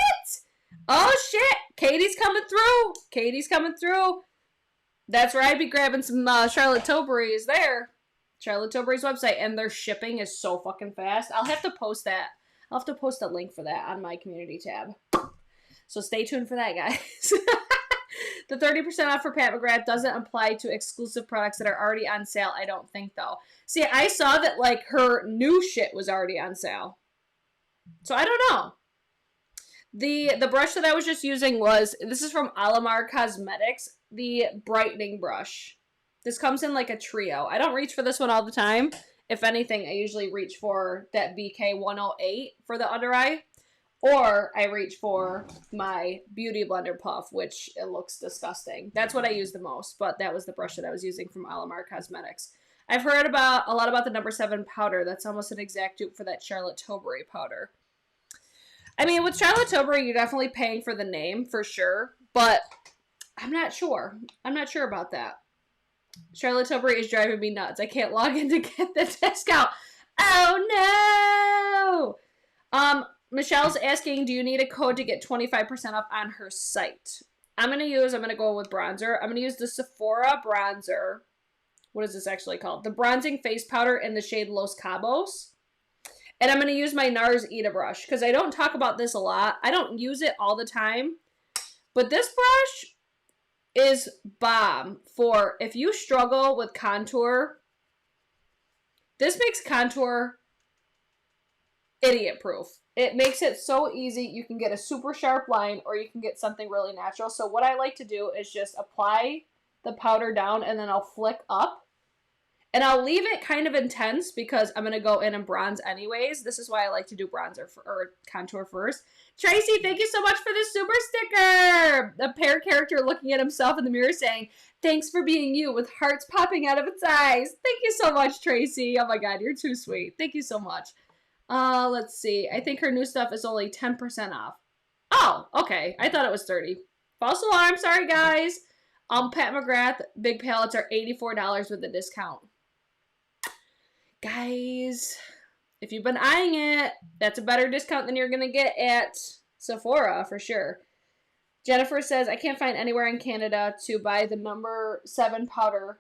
Oh, shit. Katie's coming through. Katie's coming through. That's where I'd be grabbing some Charlotte Tilbury's there. Charlotte Tilbury's website. And their shipping is so fucking fast. I'll have to post that. I'll have to post a link for that on my community tab. So stay tuned for that, guys. The 30% off for Pat McGrath doesn't apply to exclusive products that are already on sale, I don't think, though. See, I saw that, like, her new shit was already on sale. So I don't know. The brush that I was just using this is from Alamar Cosmetics, the Brightening Brush. This comes in like a trio. I don't reach for this one all the time. If anything, I usually reach for that BK 108 for the under eye. Or I reach for my Beauty Blender Puff, which it looks disgusting. That's what I use the most, but that was the brush that I was using from Alamar Cosmetics. I've heard a lot about the number 7 powder. That's almost an exact dupe for that Charlotte Tilbury powder. I mean, with Charlotte Tilbury, you're definitely paying for the name, for sure. But I'm not sure. I'm not sure about that. Charlotte Tilbury is driving me nuts. I can't log in to get the discount. Oh, no! Michelle's asking, do you need a code to get 25% off on her site? I'm going to go with bronzer. I'm going to use the Sephora bronzer. What is this actually called? The Bronzing Face Powder in the shade Los Cabos. And I'm going to use my Nars Eda brush because I don't talk about this a lot. I don't use it all the time. But this brush is bomb for if you struggle with contour. This makes contour idiot-proof. it makes it so easy. You can get a super sharp line or you can get something really natural. So what I like to do is just apply the powder down and then I'll flick up. And I'll leave it kind of intense because I'm going to go in and bronze anyways. This is why I like to do bronzer or contour first. Tracy, thank you so much for the super sticker. A pear character looking at himself in the mirror saying, thanks for being you with hearts popping out of its eyes. Thank you so much, Tracy. Oh my God, you're too sweet. Thank you so much. Let's see. I think her new stuff is only 10% off. Oh, okay. I thought it was 30. False alarm. Sorry, guys. Pat McGrath big palettes are $84 with a discount. Guys, if you've been eyeing it, that's a better discount than you're going to get at Sephora for sure. Jennifer says, I can't find anywhere in Canada to buy the number 7 powder.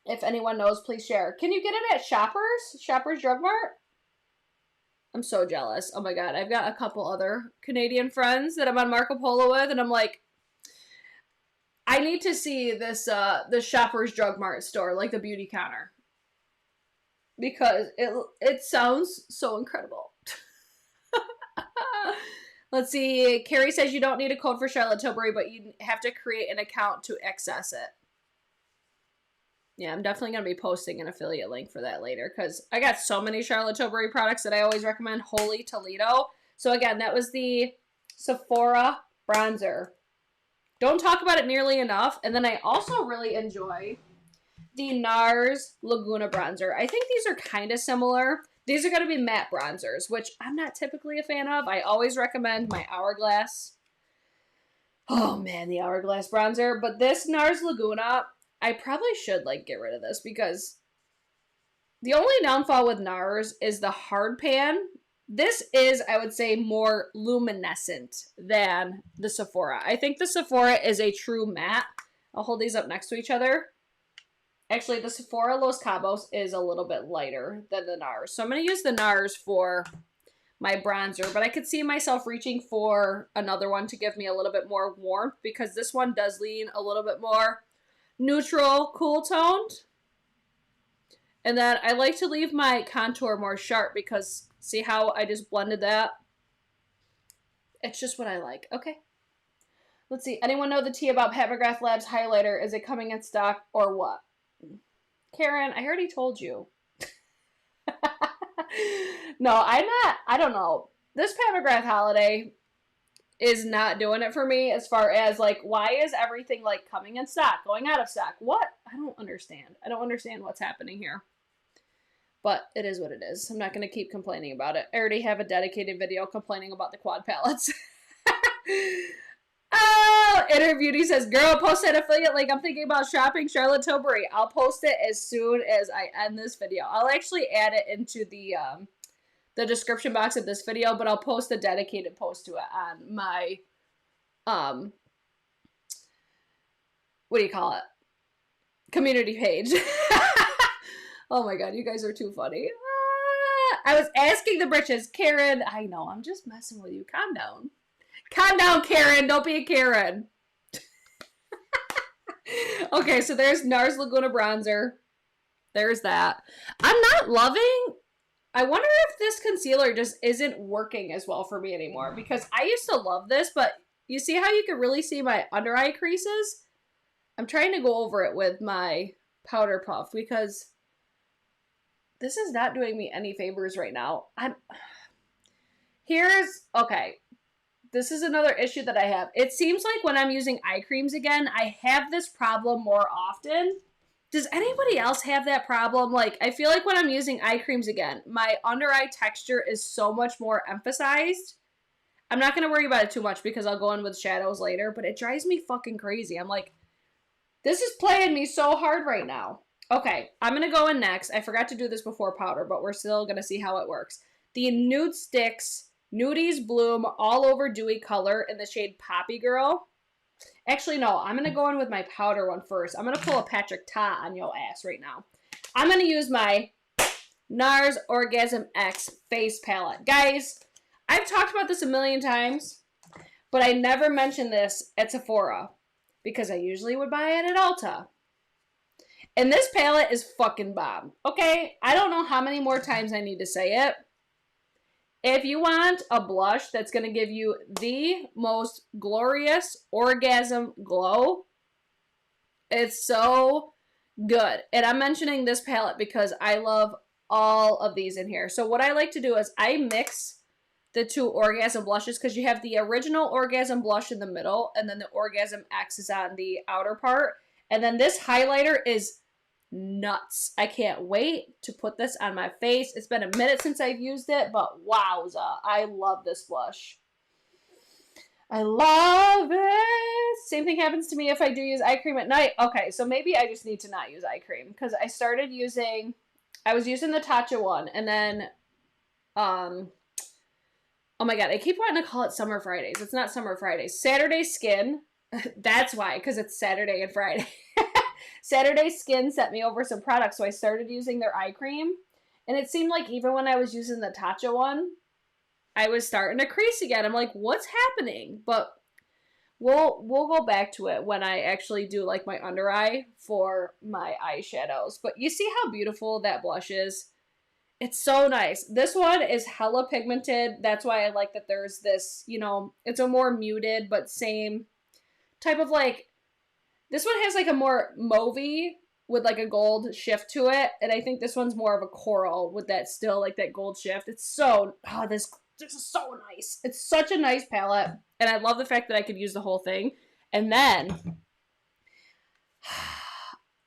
If anyone knows, please share. Can you get it at Shoppers? Shoppers Drug Mart? I'm so jealous. Oh my God. I've got a couple other Canadian friends that I'm on Marco Polo with, and I'm like, I need to see this, the Shoppers Drug Mart store, like the beauty counter. Because it sounds so incredible. Let's see. Carrie says you don't need a code for Charlotte Tilbury, but you have to create an account to access it. Yeah, I'm definitely going to be posting an affiliate link for that later because I got so many Charlotte Tilbury products that I always recommend. Holy Toledo. So again, that was the Sephora bronzer. Don't talk about it nearly enough. And then I also really enjoy the Nars Laguna bronzer. I think these are kind of similar. These are going to be matte bronzers, which I'm not typically a fan of. I always recommend my Hourglass. Oh man, the Hourglass bronzer. But this Nars Laguna, I probably should like get rid of this because the only downfall with Nars is the hard pan. This is, I would say, more luminescent than the Sephora. I think the Sephora is a true matte. I'll hold these up next to each other. Actually, the Sephora Los Cabos is a little bit lighter than the Nars. So I'm going to use the Nars for my bronzer. But I could see myself reaching for another one to give me a little bit more warmth. Because this one does lean a little bit more neutral, cool toned. And then I like to leave my contour more sharp. Because see how I just blended that? It's just what I like. Okay. Let's see. Anyone know the tea about Pat McGrath Labs highlighter? Is it coming in stock or what? Karen, I already told you. No, I'm not. I don't know. This Pat McGrath holiday is not doing it for me as far as, like, why is everything, like, coming in stock, going out of stock? What? I don't understand. I don't understand what's happening here. But it is what it is. I'm not going to keep complaining about it. I already have a dedicated video complaining about the quad palettes. Oh, Inner Beauty says, girl, post that affiliate link. I'm thinking about shopping Charlotte Tilbury. I'll post it as soon as I end this video. I'll actually add it into the description box of this video, but I'll post a dedicated post to it on my, what do you call it? Community page. Oh my God, you guys are too funny. I was asking the britches, Karen, I know, I'm just messing with you. Calm down. Calm down, Karen. Don't be a Karen. Okay, so there's Nars Laguna bronzer. There's that. I'm not loving... I wonder if this concealer just isn't working as well for me anymore. Because I used to love this, but you see how you can really see my under eye creases? I'm trying to go over it with my powder puff because this is not doing me any favors right now. Okay. This is another issue that I have. It seems like when I'm using eye creams again, I have this problem more often. Does anybody else have that problem? Like, I feel like when I'm using eye creams again, my under eye texture is so much more emphasized. I'm not going to worry about it too much because I'll go in with shadows later, but it drives me fucking crazy. I'm like, this is playing me so hard right now. Okay, I'm going to go in next. I forgot to do this before powder, but we're still going to see how it works. The Nude Sticks Nudies Bloom All Over Dewy color in the shade Poppy Girl. Actually, no. I'm going to go in with my powder one first. I'm going to pull a Patrick Ta on your ass right now. I'm going to use my Nars Orgasm X Face Palette. Guys, I've talked about this a million times, but I never mentioned this at Sephora because I usually would buy it at Ulta. And this palette is fucking bomb. Okay? I don't know how many more times I need to say it. If you want a blush that's going to give you the most glorious orgasm glow, it's so good. And I'm mentioning this palette because I love all of these in here. So what I like to do is I mix the two orgasm blushes because you have the original orgasm blush in the middle and then the orgasm X is on the outer part. And then this highlighter is nuts. I can't wait to put this on my face. It's been a minute since I've used it, but wowza, I love this blush. I love it. Same thing happens to me if I do use eye cream at night. Okay, so maybe I just need to not use eye cream because I was using the Tatcha one and then, oh my god, I keep wanting to call it Summer Fridays. It's not Summer Fridays. Saturday Skin. That's why, because it's Saturday and Friday. Saturday Skin sent me over some products, so I started using their eye cream. And it seemed like even when I was using the Tatcha one, I was starting to crease again. I'm like, what's happening? But we'll go back to it when I actually do like my under eye for my eyeshadows. But you see how beautiful that blush is? It's so nice. This one is hella pigmented. That's why I like that there's this, you know, it's a more muted but same type of like, this one has like a more mauvey with like a gold shift to it. And I think this one's more of a coral with that still like that gold shift. It's so, oh, this is so nice. It's such a nice palette. And I love the fact that I could use the whole thing. And then,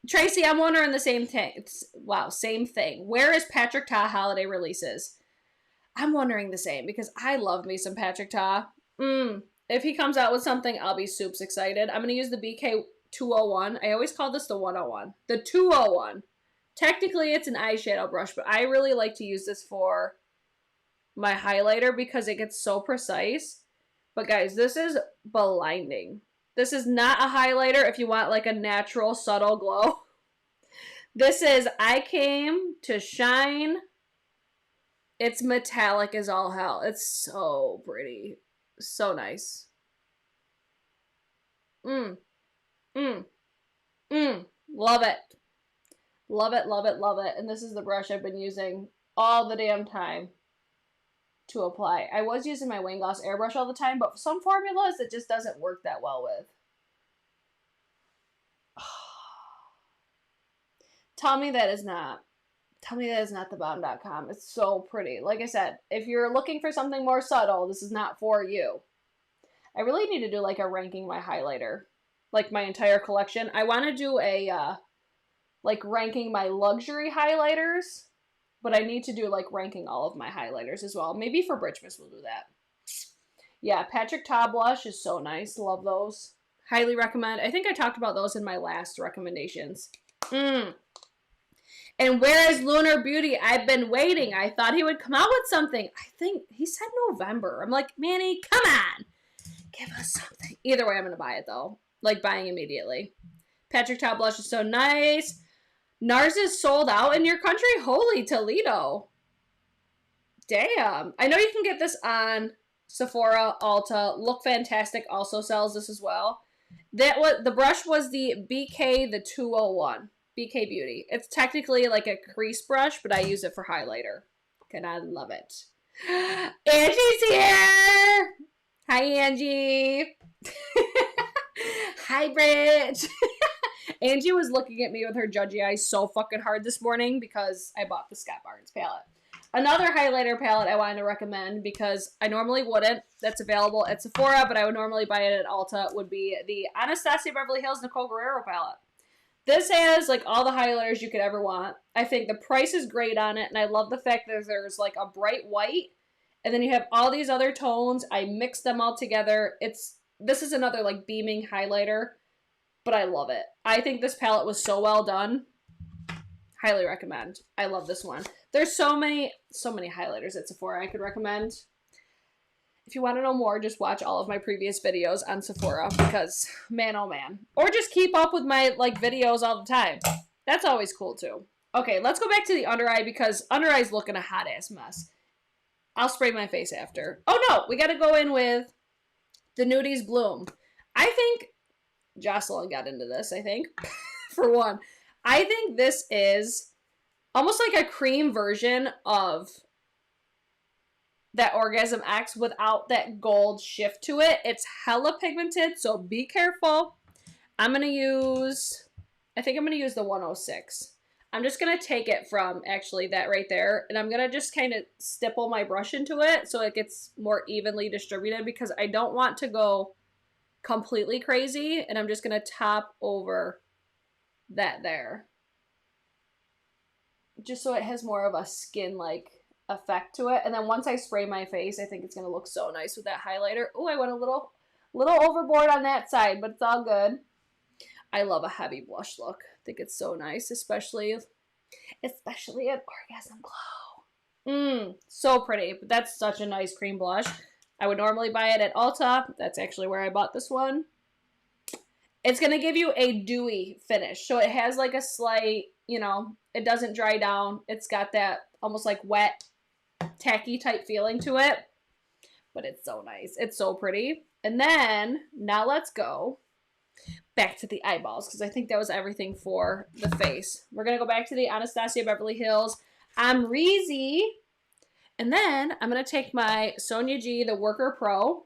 Tracy, I'm wondering the same thing. Wow, same thing. Where is Patrick Ta holiday releases? I'm wondering the same because I love me some Patrick Ta. If he comes out with something, I'll be soups excited. I'm going to use the BK 201. I always call this the 101. The 201. Technically, it's an eyeshadow brush, but I really like to use this for my highlighter because it gets so precise. But guys, this is blinding. This is not a highlighter if you want like a natural, subtle glow. This is I came to shine. It's metallic as all hell. It's so pretty. So nice. Love it. Love it, love it, love it. And this is the brush I've been using all the damn time to apply. I was using my Wayne Gloss airbrush all the time, but for some formulas, it just doesn't work that well with. Tell me that is not thebomb.com. It's so pretty. Like I said, if you're looking for something more subtle, this is not for you. I really need to do like a ranking my highlighter. Like my entire collection. I want to do a, like ranking my luxury highlighters. But I need to do like ranking all of my highlighters as well. Maybe for BRITCHES we'll do that. Yeah, Patrick Ta blush is so nice. Love those. Highly recommend. I think I talked about those in my last recommendations. And where is Lunar Beauty? I've been waiting. I thought he would come out with something. I think he said November. I'm like, Manny, come on. Give us something. Either way, I'm going to buy it though. Like buying immediately. Patrick Ta blush is so nice. Nars is sold out in your country? Holy Toledo. Damn. I know you can get this on Sephora, Ulta. Look Fantastic also sells this as well. The brush was the BK the 201. BK Beauty. It's technically like a crease brush, but I use it for highlighter. And I love it. Angie's here! Hi, Angie. Hi, Bridge. Angie was looking at me with her judgy eyes so fucking hard this morning because I bought the Scott Barnes palette. Another highlighter palette I wanted to recommend because I normally wouldn't. That's available at Sephora, but I would normally buy it at Ulta. Would be the Anastasia Beverly Hills Nicole Guerrero palette. This has like all the highlighters you could ever want. I think the price is great on it, and I love the fact that there's like a bright white, and then you have all these other tones. I mixed them all together. This is another like beaming highlighter, but I love it. I think this palette was so well done. Highly recommend. I love this one. There's so many highlighters at Sephora I could recommend. If you want to know more, just watch all of my previous videos on Sephora because, man, oh man. Or just keep up with my, like, videos all the time. That's always cool, too. Okay, let's go back to the under eye because under eye's looking a hot-ass mess. I'll spray my face after. Oh, no, we got to go in with the Nudies Bloom. I think Jocelyn got into this, I think, for one. I think this is almost like a cream version of that Orgasm X without that gold shift to it. It's hella pigmented, so be careful. I'm going to use, I think I'm going to use the 106. I'm just going to take it from actually that right there, and I'm going to just kind of stipple my brush into it so it gets more evenly distributed, because I don't want to go completely crazy, and I'm just going to top over that there. Just so it has more of a skin-like effect to it. And then once I spray my face, I think it's going to look so nice with that highlighter. Oh, I went a little overboard on that side, but it's all good. I love a heavy blush look. I think it's so nice, especially at Orgasm Glow. So pretty. But that's such a nice cream blush. I would normally buy it at Ulta. That's actually where I bought this one. It's going to give you a dewy finish. So it has like a slight, you know, it doesn't dry down. It's got that almost like wet, tacky type feeling to it. But it's so nice. It's so pretty. And then, now let's go back to the eyeballs, because I think that was everything for the face. We're going to go back to the Anastasia Beverly Hills Amrezy. And then I'm going to take my Sonia G, the Worker Pro.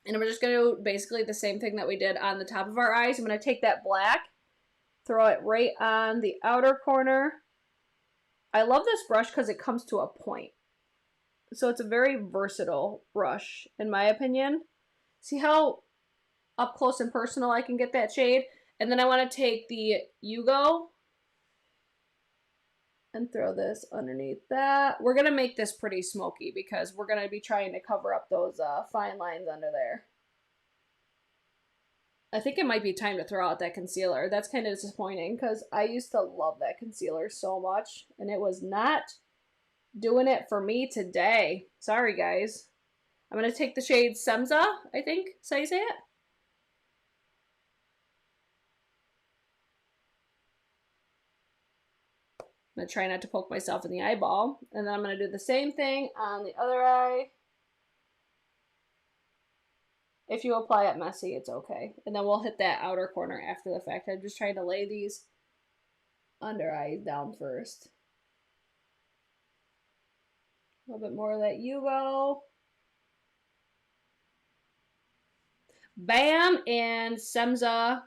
And I'm just going to do basically the same thing that we did on the top of our eyes. I'm going to take that black, throw it right on the outer corner. I love this brush because it comes to a point. So it's a very versatile brush, in my opinion. See how up close and personal I can get that shade? And then I want to take the Yugo and throw this underneath that. We're going to make this pretty smoky because we're going to be trying to cover up those fine lines under there. I think it might be time to throw out that concealer. That's kind of disappointing because I used to love that concealer so much, and it was not doing it for me today. Sorry, guys. I'm going to take the shade Semza, I think. Is that how you say it? I'm going to try not to poke myself in the eyeball. And then I'm going to do the same thing on the other eye. If you apply it messy, it's okay. And then we'll hit that outer corner after the fact. I'm just trying to lay these under eyes down first. A little bit more of that Yugo. Bam! And Semza.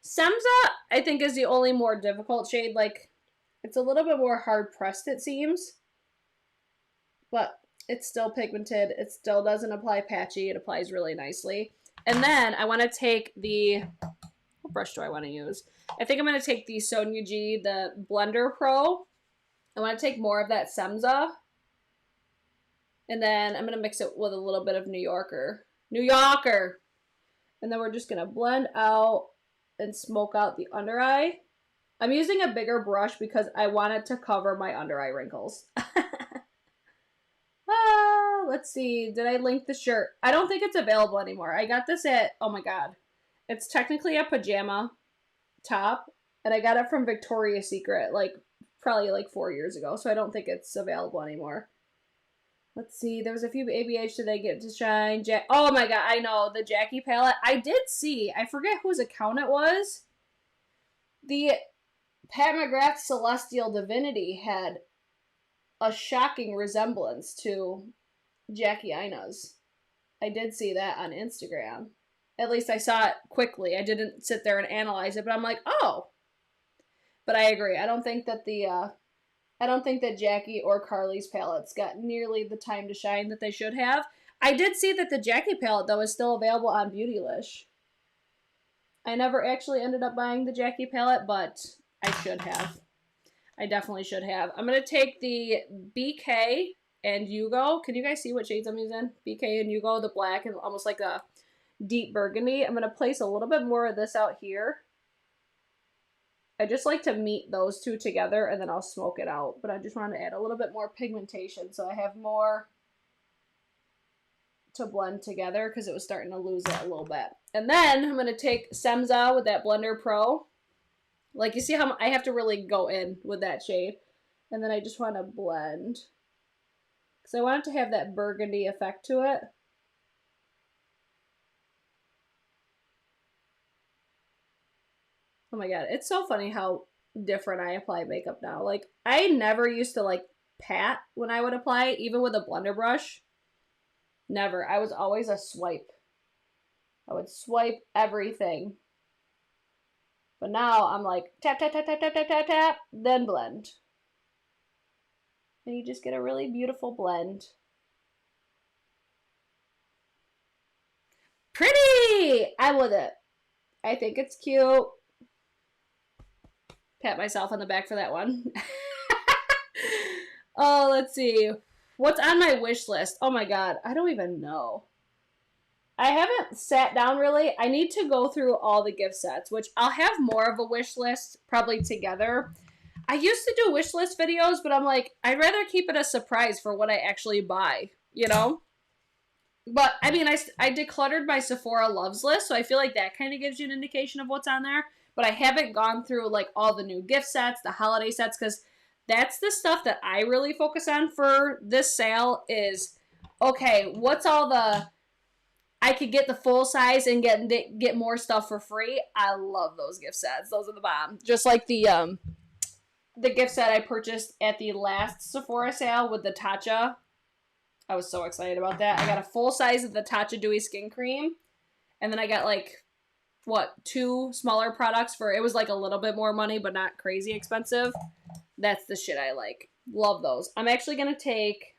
Semza, I think, is the only more difficult shade. Like, it's a little bit more hard-pressed, it seems. But it's still pigmented. It still doesn't apply patchy. It applies really nicely. And then I want to take the... What brush do I want to use? I think I'm going to take the Sonia G, the Blender Pro. I want to take more of that Semza. And then I'm going to mix it with a little bit of New Yorker. New Yorker! And then we're just going to blend out and smoke out the under eye. I'm using a bigger brush because I want it to cover my under eye wrinkles. Let's see. Did I link the shirt? I don't think it's available anymore. I got this at, oh my god. It's technically a pajama top. And I got it from Victoria's Secret, like, probably like 4 years ago. So I don't think it's available anymore. Let's see. There was a few ABH Did They Get to Shine. Oh my god, I know. The Jackie palette. I did see. I forget whose account it was. The Pat McGrath Celestial Divinity had a shocking resemblance to Jackie Ina's. I did see that on Instagram. At least I saw it quickly. I didn't sit there and analyze it, but I'm like, oh. But I agree. I don't think that Jackie or Carly's palettes got nearly the time to shine that they should have. I did see that the Jackie palette, though, is still available on Beautylish. I never actually ended up buying the Jackie palette, but I should have. I definitely should have. I'm going to take the BK and Yugo. Can you guys see what shades I'm using? BK and Yugo, the black and almost like a deep burgundy. I'm going to place a little bit more of this out here. I just like to meet those two together and then I'll smoke it out. But I just want to add a little bit more pigmentation so I have more to blend together because it was starting to lose it a little bit. And then I'm going to take Semza with that Blender Pro. Like, you see how I have to really go in with that shade. And then I just want to blend. Because I want it to have that burgundy effect to it. Oh my god, it's so funny how different I apply makeup now. Like, I never used to, like, pat when I would apply, even with a blender brush. Never. I was always a swipe. I would swipe everything. But now I'm like, tap, tap, tap, tap, tap, tap, tap, tap, then blend. And you just get a really beautiful blend. Pretty! I'm with it. I think it's cute. Pat myself on the back for that one. Oh, let's see. What's on my wish list? Oh my god, I don't even know. I haven't sat down really. I need to go through all the gift sets, which I'll have more of a wish list probably together. I used to do wish list videos, but I'm like, I'd rather keep it a surprise for what I actually buy, you know? But, I mean, I decluttered my Sephora loves list, so I feel like that kind of gives you an indication of what's on there. But I haven't gone through, like, all the new gift sets, the holiday sets, because that's the stuff that I really focus on for this sale is, okay, what's all the... I could get the full size and get more stuff for free. I love those gift sets. Those are the bomb. Just like the gift set I purchased at the last Sephora sale with the Tatcha. I was so excited about that. I got a full size of the Tatcha Dewy Skin Cream. And then I got like, what, 2 smaller products for, it was like a little bit more money, but not crazy expensive. That's the shit I like. Love those. I'm actually going to take,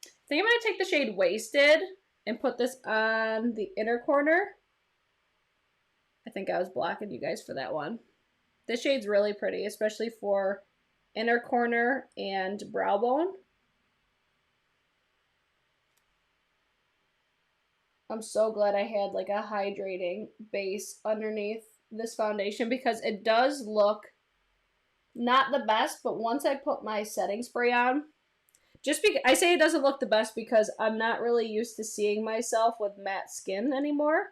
I think I'm going to take the shade Wasted and put this on the inner corner. I think I was blocking you guys for that one. This shade's really pretty, especially for inner corner and brow bone. I'm so glad I had like a hydrating base underneath this foundation because it does look not the best, but once I put my setting spray on, I say it doesn't look the best because I'm not really used to seeing myself with matte skin anymore.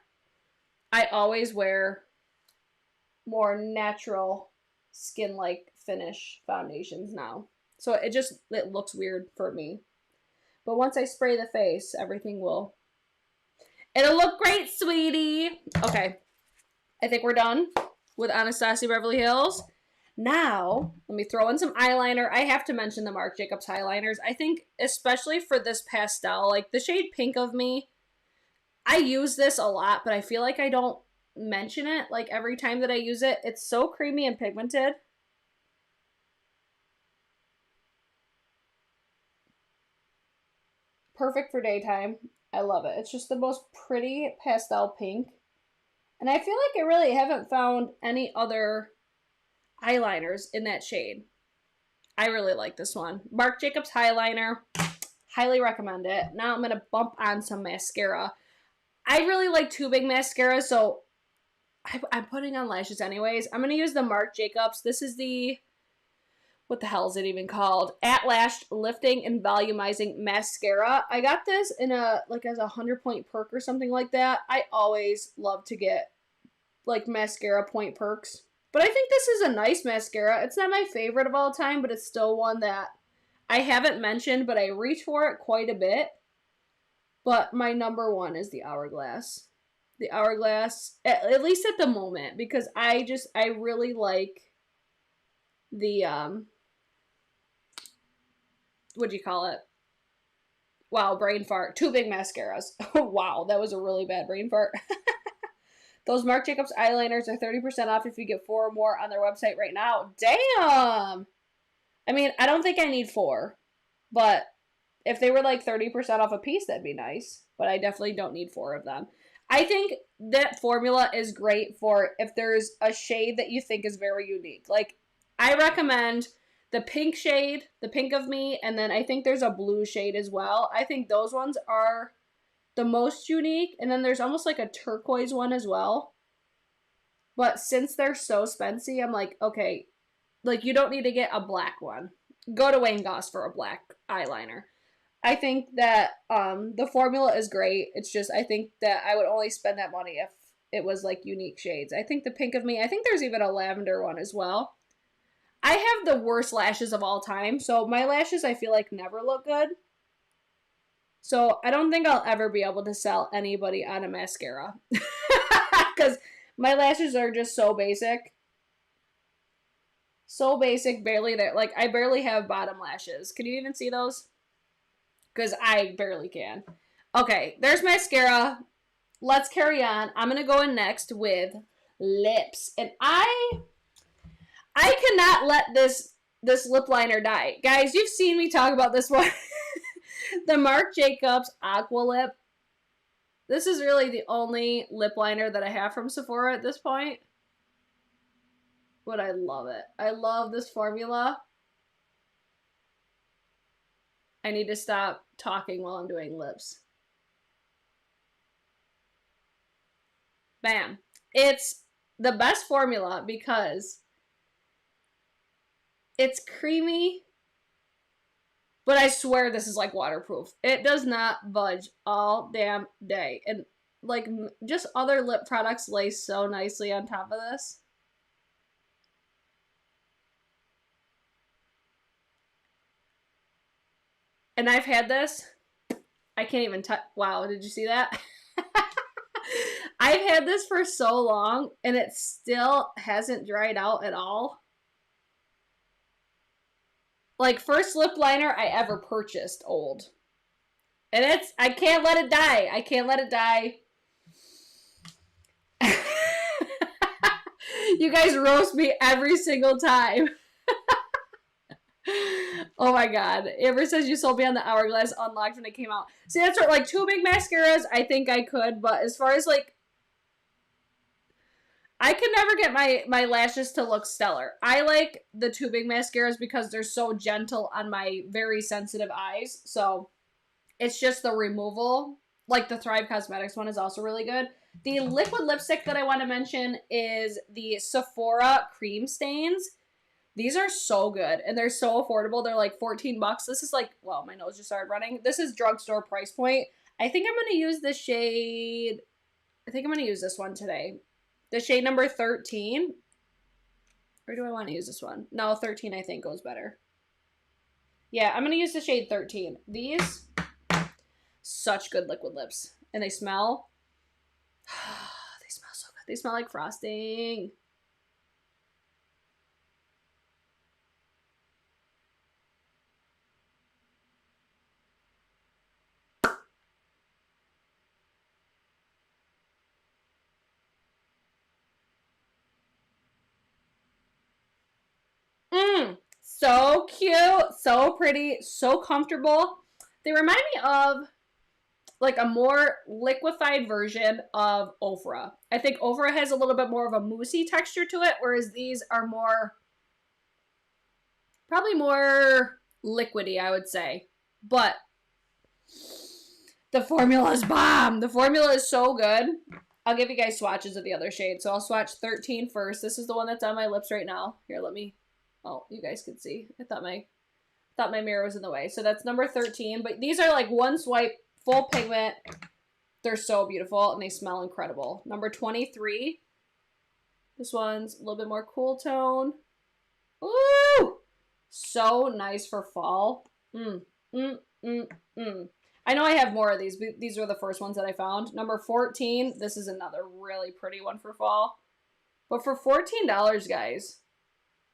I always wear more natural skin-like finish foundations now. So it looks weird for me. But once I spray the face, it'll look great, sweetie. Okay, I think we're done with Anastasia Beverly Hills. Now, let me throw in some eyeliner. I have to mention the Marc Jacobs eyeliners. I think, especially for this pastel, like the shade Pink of Me, I use this a lot, but I feel like I don't mention it. Like every time that I use it, it's so creamy and pigmented. Perfect for daytime. I love it. It's just the most pretty pastel pink. And I feel like I really haven't found any other eyeliners in that shade. I really like this one. Marc Jacobs eyeliner. Highly recommend it. Now I'm going to bump on some mascara. I really like tubing mascara, so I'm putting on lashes anyways. I'm going to use the Marc Jacobs. This is the, what the hell is it even called? At Lash Lifting and Volumizing Mascara. I got this in as a 100-point perk or something like that. I always love to get like mascara point perks. But I think this is a nice mascara. It's not my favorite of all time, but it's still one that I haven't mentioned, but I reach for it quite a bit. But my number one is the Hourglass. The Hourglass, at least at the moment, because I really like the, what do you call it? Wow, brain fart. 2 big mascaras. Wow, that was a really bad brain fart. Those Marc Jacobs eyeliners are 30% off if you get 4 or more on their website right now. Damn! I mean, I don't think I need 4. But if they were like 30% off a piece, that'd be nice. But I definitely don't need 4 of them. I think that formula is great for if there's a shade that you think is very unique. Like, I recommend the pink shade, the Pink of Me, and then I think there's a blue shade as well. I think those ones are the most unique, and then there's almost like a turquoise one as well. But since they're so spency, I'm like, okay, like you don't need to get a black one. Go to Wayne Goss for a black eyeliner. I think that the formula is great. It's just I think that I would only spend that money if it was like unique shades. I think the Pink of Me, I think there's even a lavender one as well. I have the worst lashes of all time, so my lashes I feel like never look good. So I don't think I'll ever be able to sell anybody on a mascara. Because my lashes are just so basic. So basic, barely there. Like, I barely have bottom lashes. Can you even see those? Because I barely can. Okay, there's mascara. Let's carry on. I'm going to go in next with lips. And I cannot let this lip liner die. Guys, you've seen me talk about this one. The Marc Jacobs Aqua Lip. This is really the only lip liner that I have from Sephora at this point. But I love it. I love this formula. I need to stop talking while I'm doing lips. Bam. It's the best formula because it's creamy, but I swear this is like waterproof. It does not budge all damn day. And like just other lip products lay so nicely on top of this. And I've had this. I can't even touch. Wow, did you see that? I've had this for so long and it still hasn't dried out at all. Like, first lip liner I ever purchased old. And I can't let it die. I can't let it die. You guys roast me every single time. Oh my god. Ever since you sold me on the Hourglass Unlocked when it came out. See, that's what, like, 2 big mascaras, I think I could. But as far as, like, I can never get my lashes to look stellar. I like the 2 big mascaras because they're so gentle on my very sensitive eyes. So it's just the removal. Like the Thrive Cosmetics one is also really good. The liquid lipstick that I want to mention is the Sephora Cream Stains. These are so good and they're so affordable. They're like 14 bucks. This is like, well, my nose just started running. This is drugstore price point. I think I'm going to use the shade. I think I'm going to use this one today. The shade number 13. Or do I want to use this one? No, 13 I think goes better. Yeah, I'm going to use the shade 13. These, such good liquid lips. And they smell, they smell so good. They smell like frosting. So cute, so pretty, so comfortable. They remind me of like a more liquefied version of Ofra. I think Ofra has a little bit more of a moussey texture to it, whereas these are more, probably more liquidy, I would say. But the formula is bomb. The formula is so good. I'll give you guys swatches of the other shades. So I'll swatch 13 first. This is the one that's on my lips right now. Here, let me... Oh, you guys could see. I thought my mirror was in the way. So that's number 13. But these are like one swipe, full pigment. They're so beautiful and they smell incredible. Number 23. This one's a little bit more cool tone. Ooh! So nice for fall. I know I have more of these, but these were the first ones that I found. Number 14. This is another really pretty one for fall. But for $14, guys...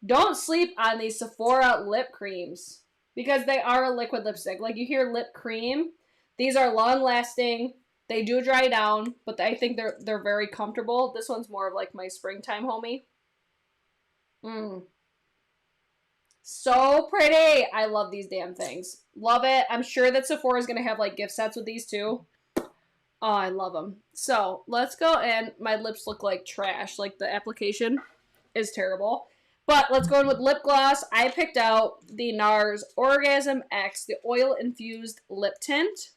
Don't sleep on these Sephora lip creams because they are a liquid lipstick. Like you hear lip cream. These are long lasting. They do dry down, but I think they're very comfortable. This one's more of like my springtime homie. So pretty. I love these damn things. Love it. I'm sure that Sephora is going to have like gift sets with these too. Oh, I love them. So let's go in. My lips look like trash. Like the application is terrible. But let's go in with lip gloss. I picked out the Nars Orgasm X, the oil-infused lip tint.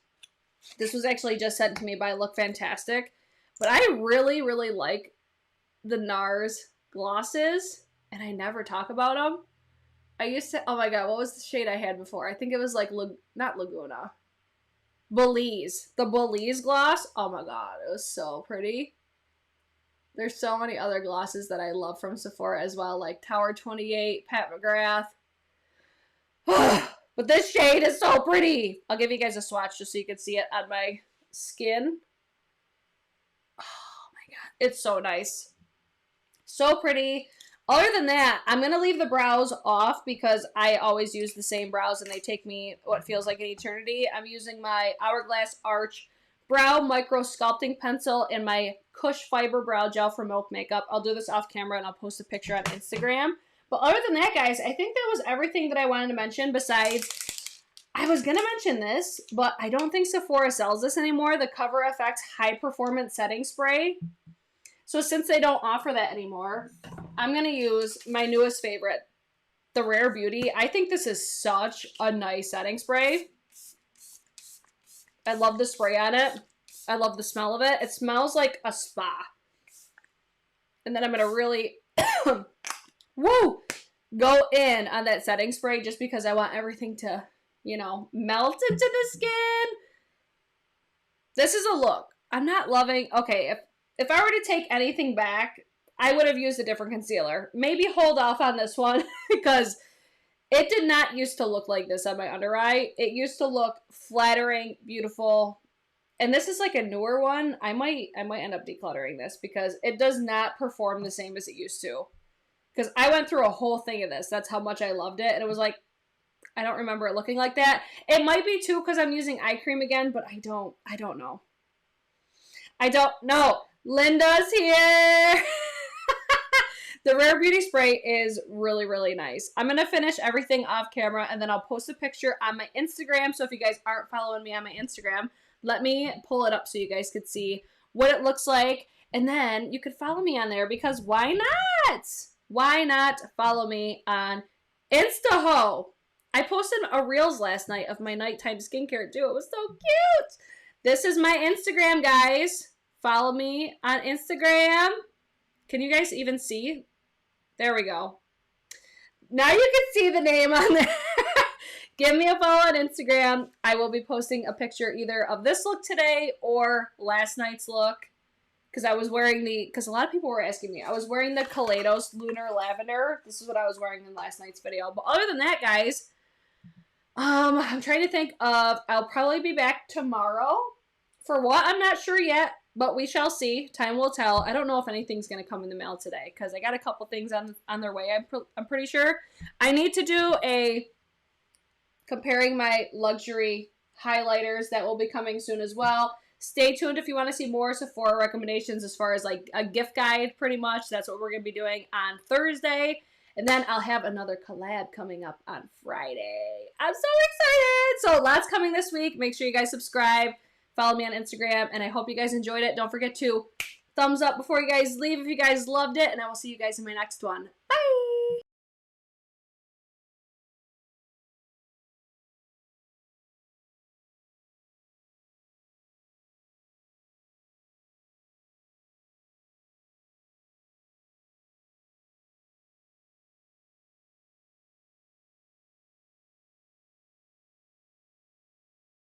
This was actually just sent to me by Look Fantastic. But I really, really like the Nars glosses, and I never talk about them. I used to, oh my god, what was the shade I had before? I think it was like, not Laguna. Belize. The Belize gloss, oh my god, it was so pretty. There's so many other glosses that I love from Sephora as well, like Tower 28, Pat McGrath. But this shade is so pretty. I'll give you guys a swatch just so you can see it on my skin. Oh my god, it's so nice. So pretty. Other than that, I'm going to leave the brows off because I always use the same brows and they take me what feels like an eternity. I'm using my Hourglass Arch Brow Micro Sculpting Pencil and my Kush Fiber Brow Gel from Milk Makeup. I'll do this off camera and I'll post a picture on Instagram. But other than that, guys, I think that was everything that I wanted to mention. Besides, I was going to mention this, but I don't think Sephora sells this anymore. The Cover FX High Performance Setting Spray. So since they don't offer that anymore, I'm going to use my newest favorite, the Rare Beauty. I think this is such a nice setting spray. I love the spray on it. I love the smell of it. It smells like a spa. And then I'm going to really, woo, go in on that setting spray just because I want everything to, you know, melt into the skin. This is a look. I'm not loving, okay, if I were to take anything back, I would have used a different concealer. Maybe hold off on this one because it did not used to look like this on my under eye. It used to look flattering, beautiful. And this is like a newer one. I might end up decluttering this because it does not perform the same as it used to. Because I went through a whole thing of this. That's how much I loved it. And it was like, I don't remember it looking like that. It might be too because I'm using eye cream again, but I don't know. I don't know. Linda's here. The Rare Beauty Spray is really, really nice. I'm going to finish everything off camera and then I'll post a picture on my Instagram. So if you guys aren't following me on my Instagram, let me pull it up so you guys could see what it looks like. And then you could follow me on there because why not? Why not follow me on Instaho? I posted a Reels last night of my nighttime skincare too. It was so cute. This is my Instagram, guys. Follow me on Instagram. Can you guys even see? There we go. Now you can see the name on there. Give me a follow on Instagram. I will be posting a picture either of this look today or last night's look. Because I was wearing because a lot of people were asking me. I was wearing the Kaleidos Lunar Lavender. This is what I was wearing in last night's video. But other than that, guys, I'm trying to think of, I'll probably be back tomorrow. For what? I'm not sure yet. But we shall see. Time will tell. I don't know if anything's going to come in the mail today because I got a couple things on their way. I'm pretty sure. I need to do a comparing my luxury highlighters that will be coming soon as well. Stay tuned if you want to see more Sephora recommendations as far as like a gift guide pretty much. That's what we're going to be doing on Thursday. And then I'll have another collab coming up on Friday. I'm so excited. So lots coming this week. Make sure you guys subscribe. Follow me on Instagram, and I hope you guys enjoyed it. Don't forget to thumbs up before you guys leave if you guys loved it, and I will see you guys in my next one. Bye!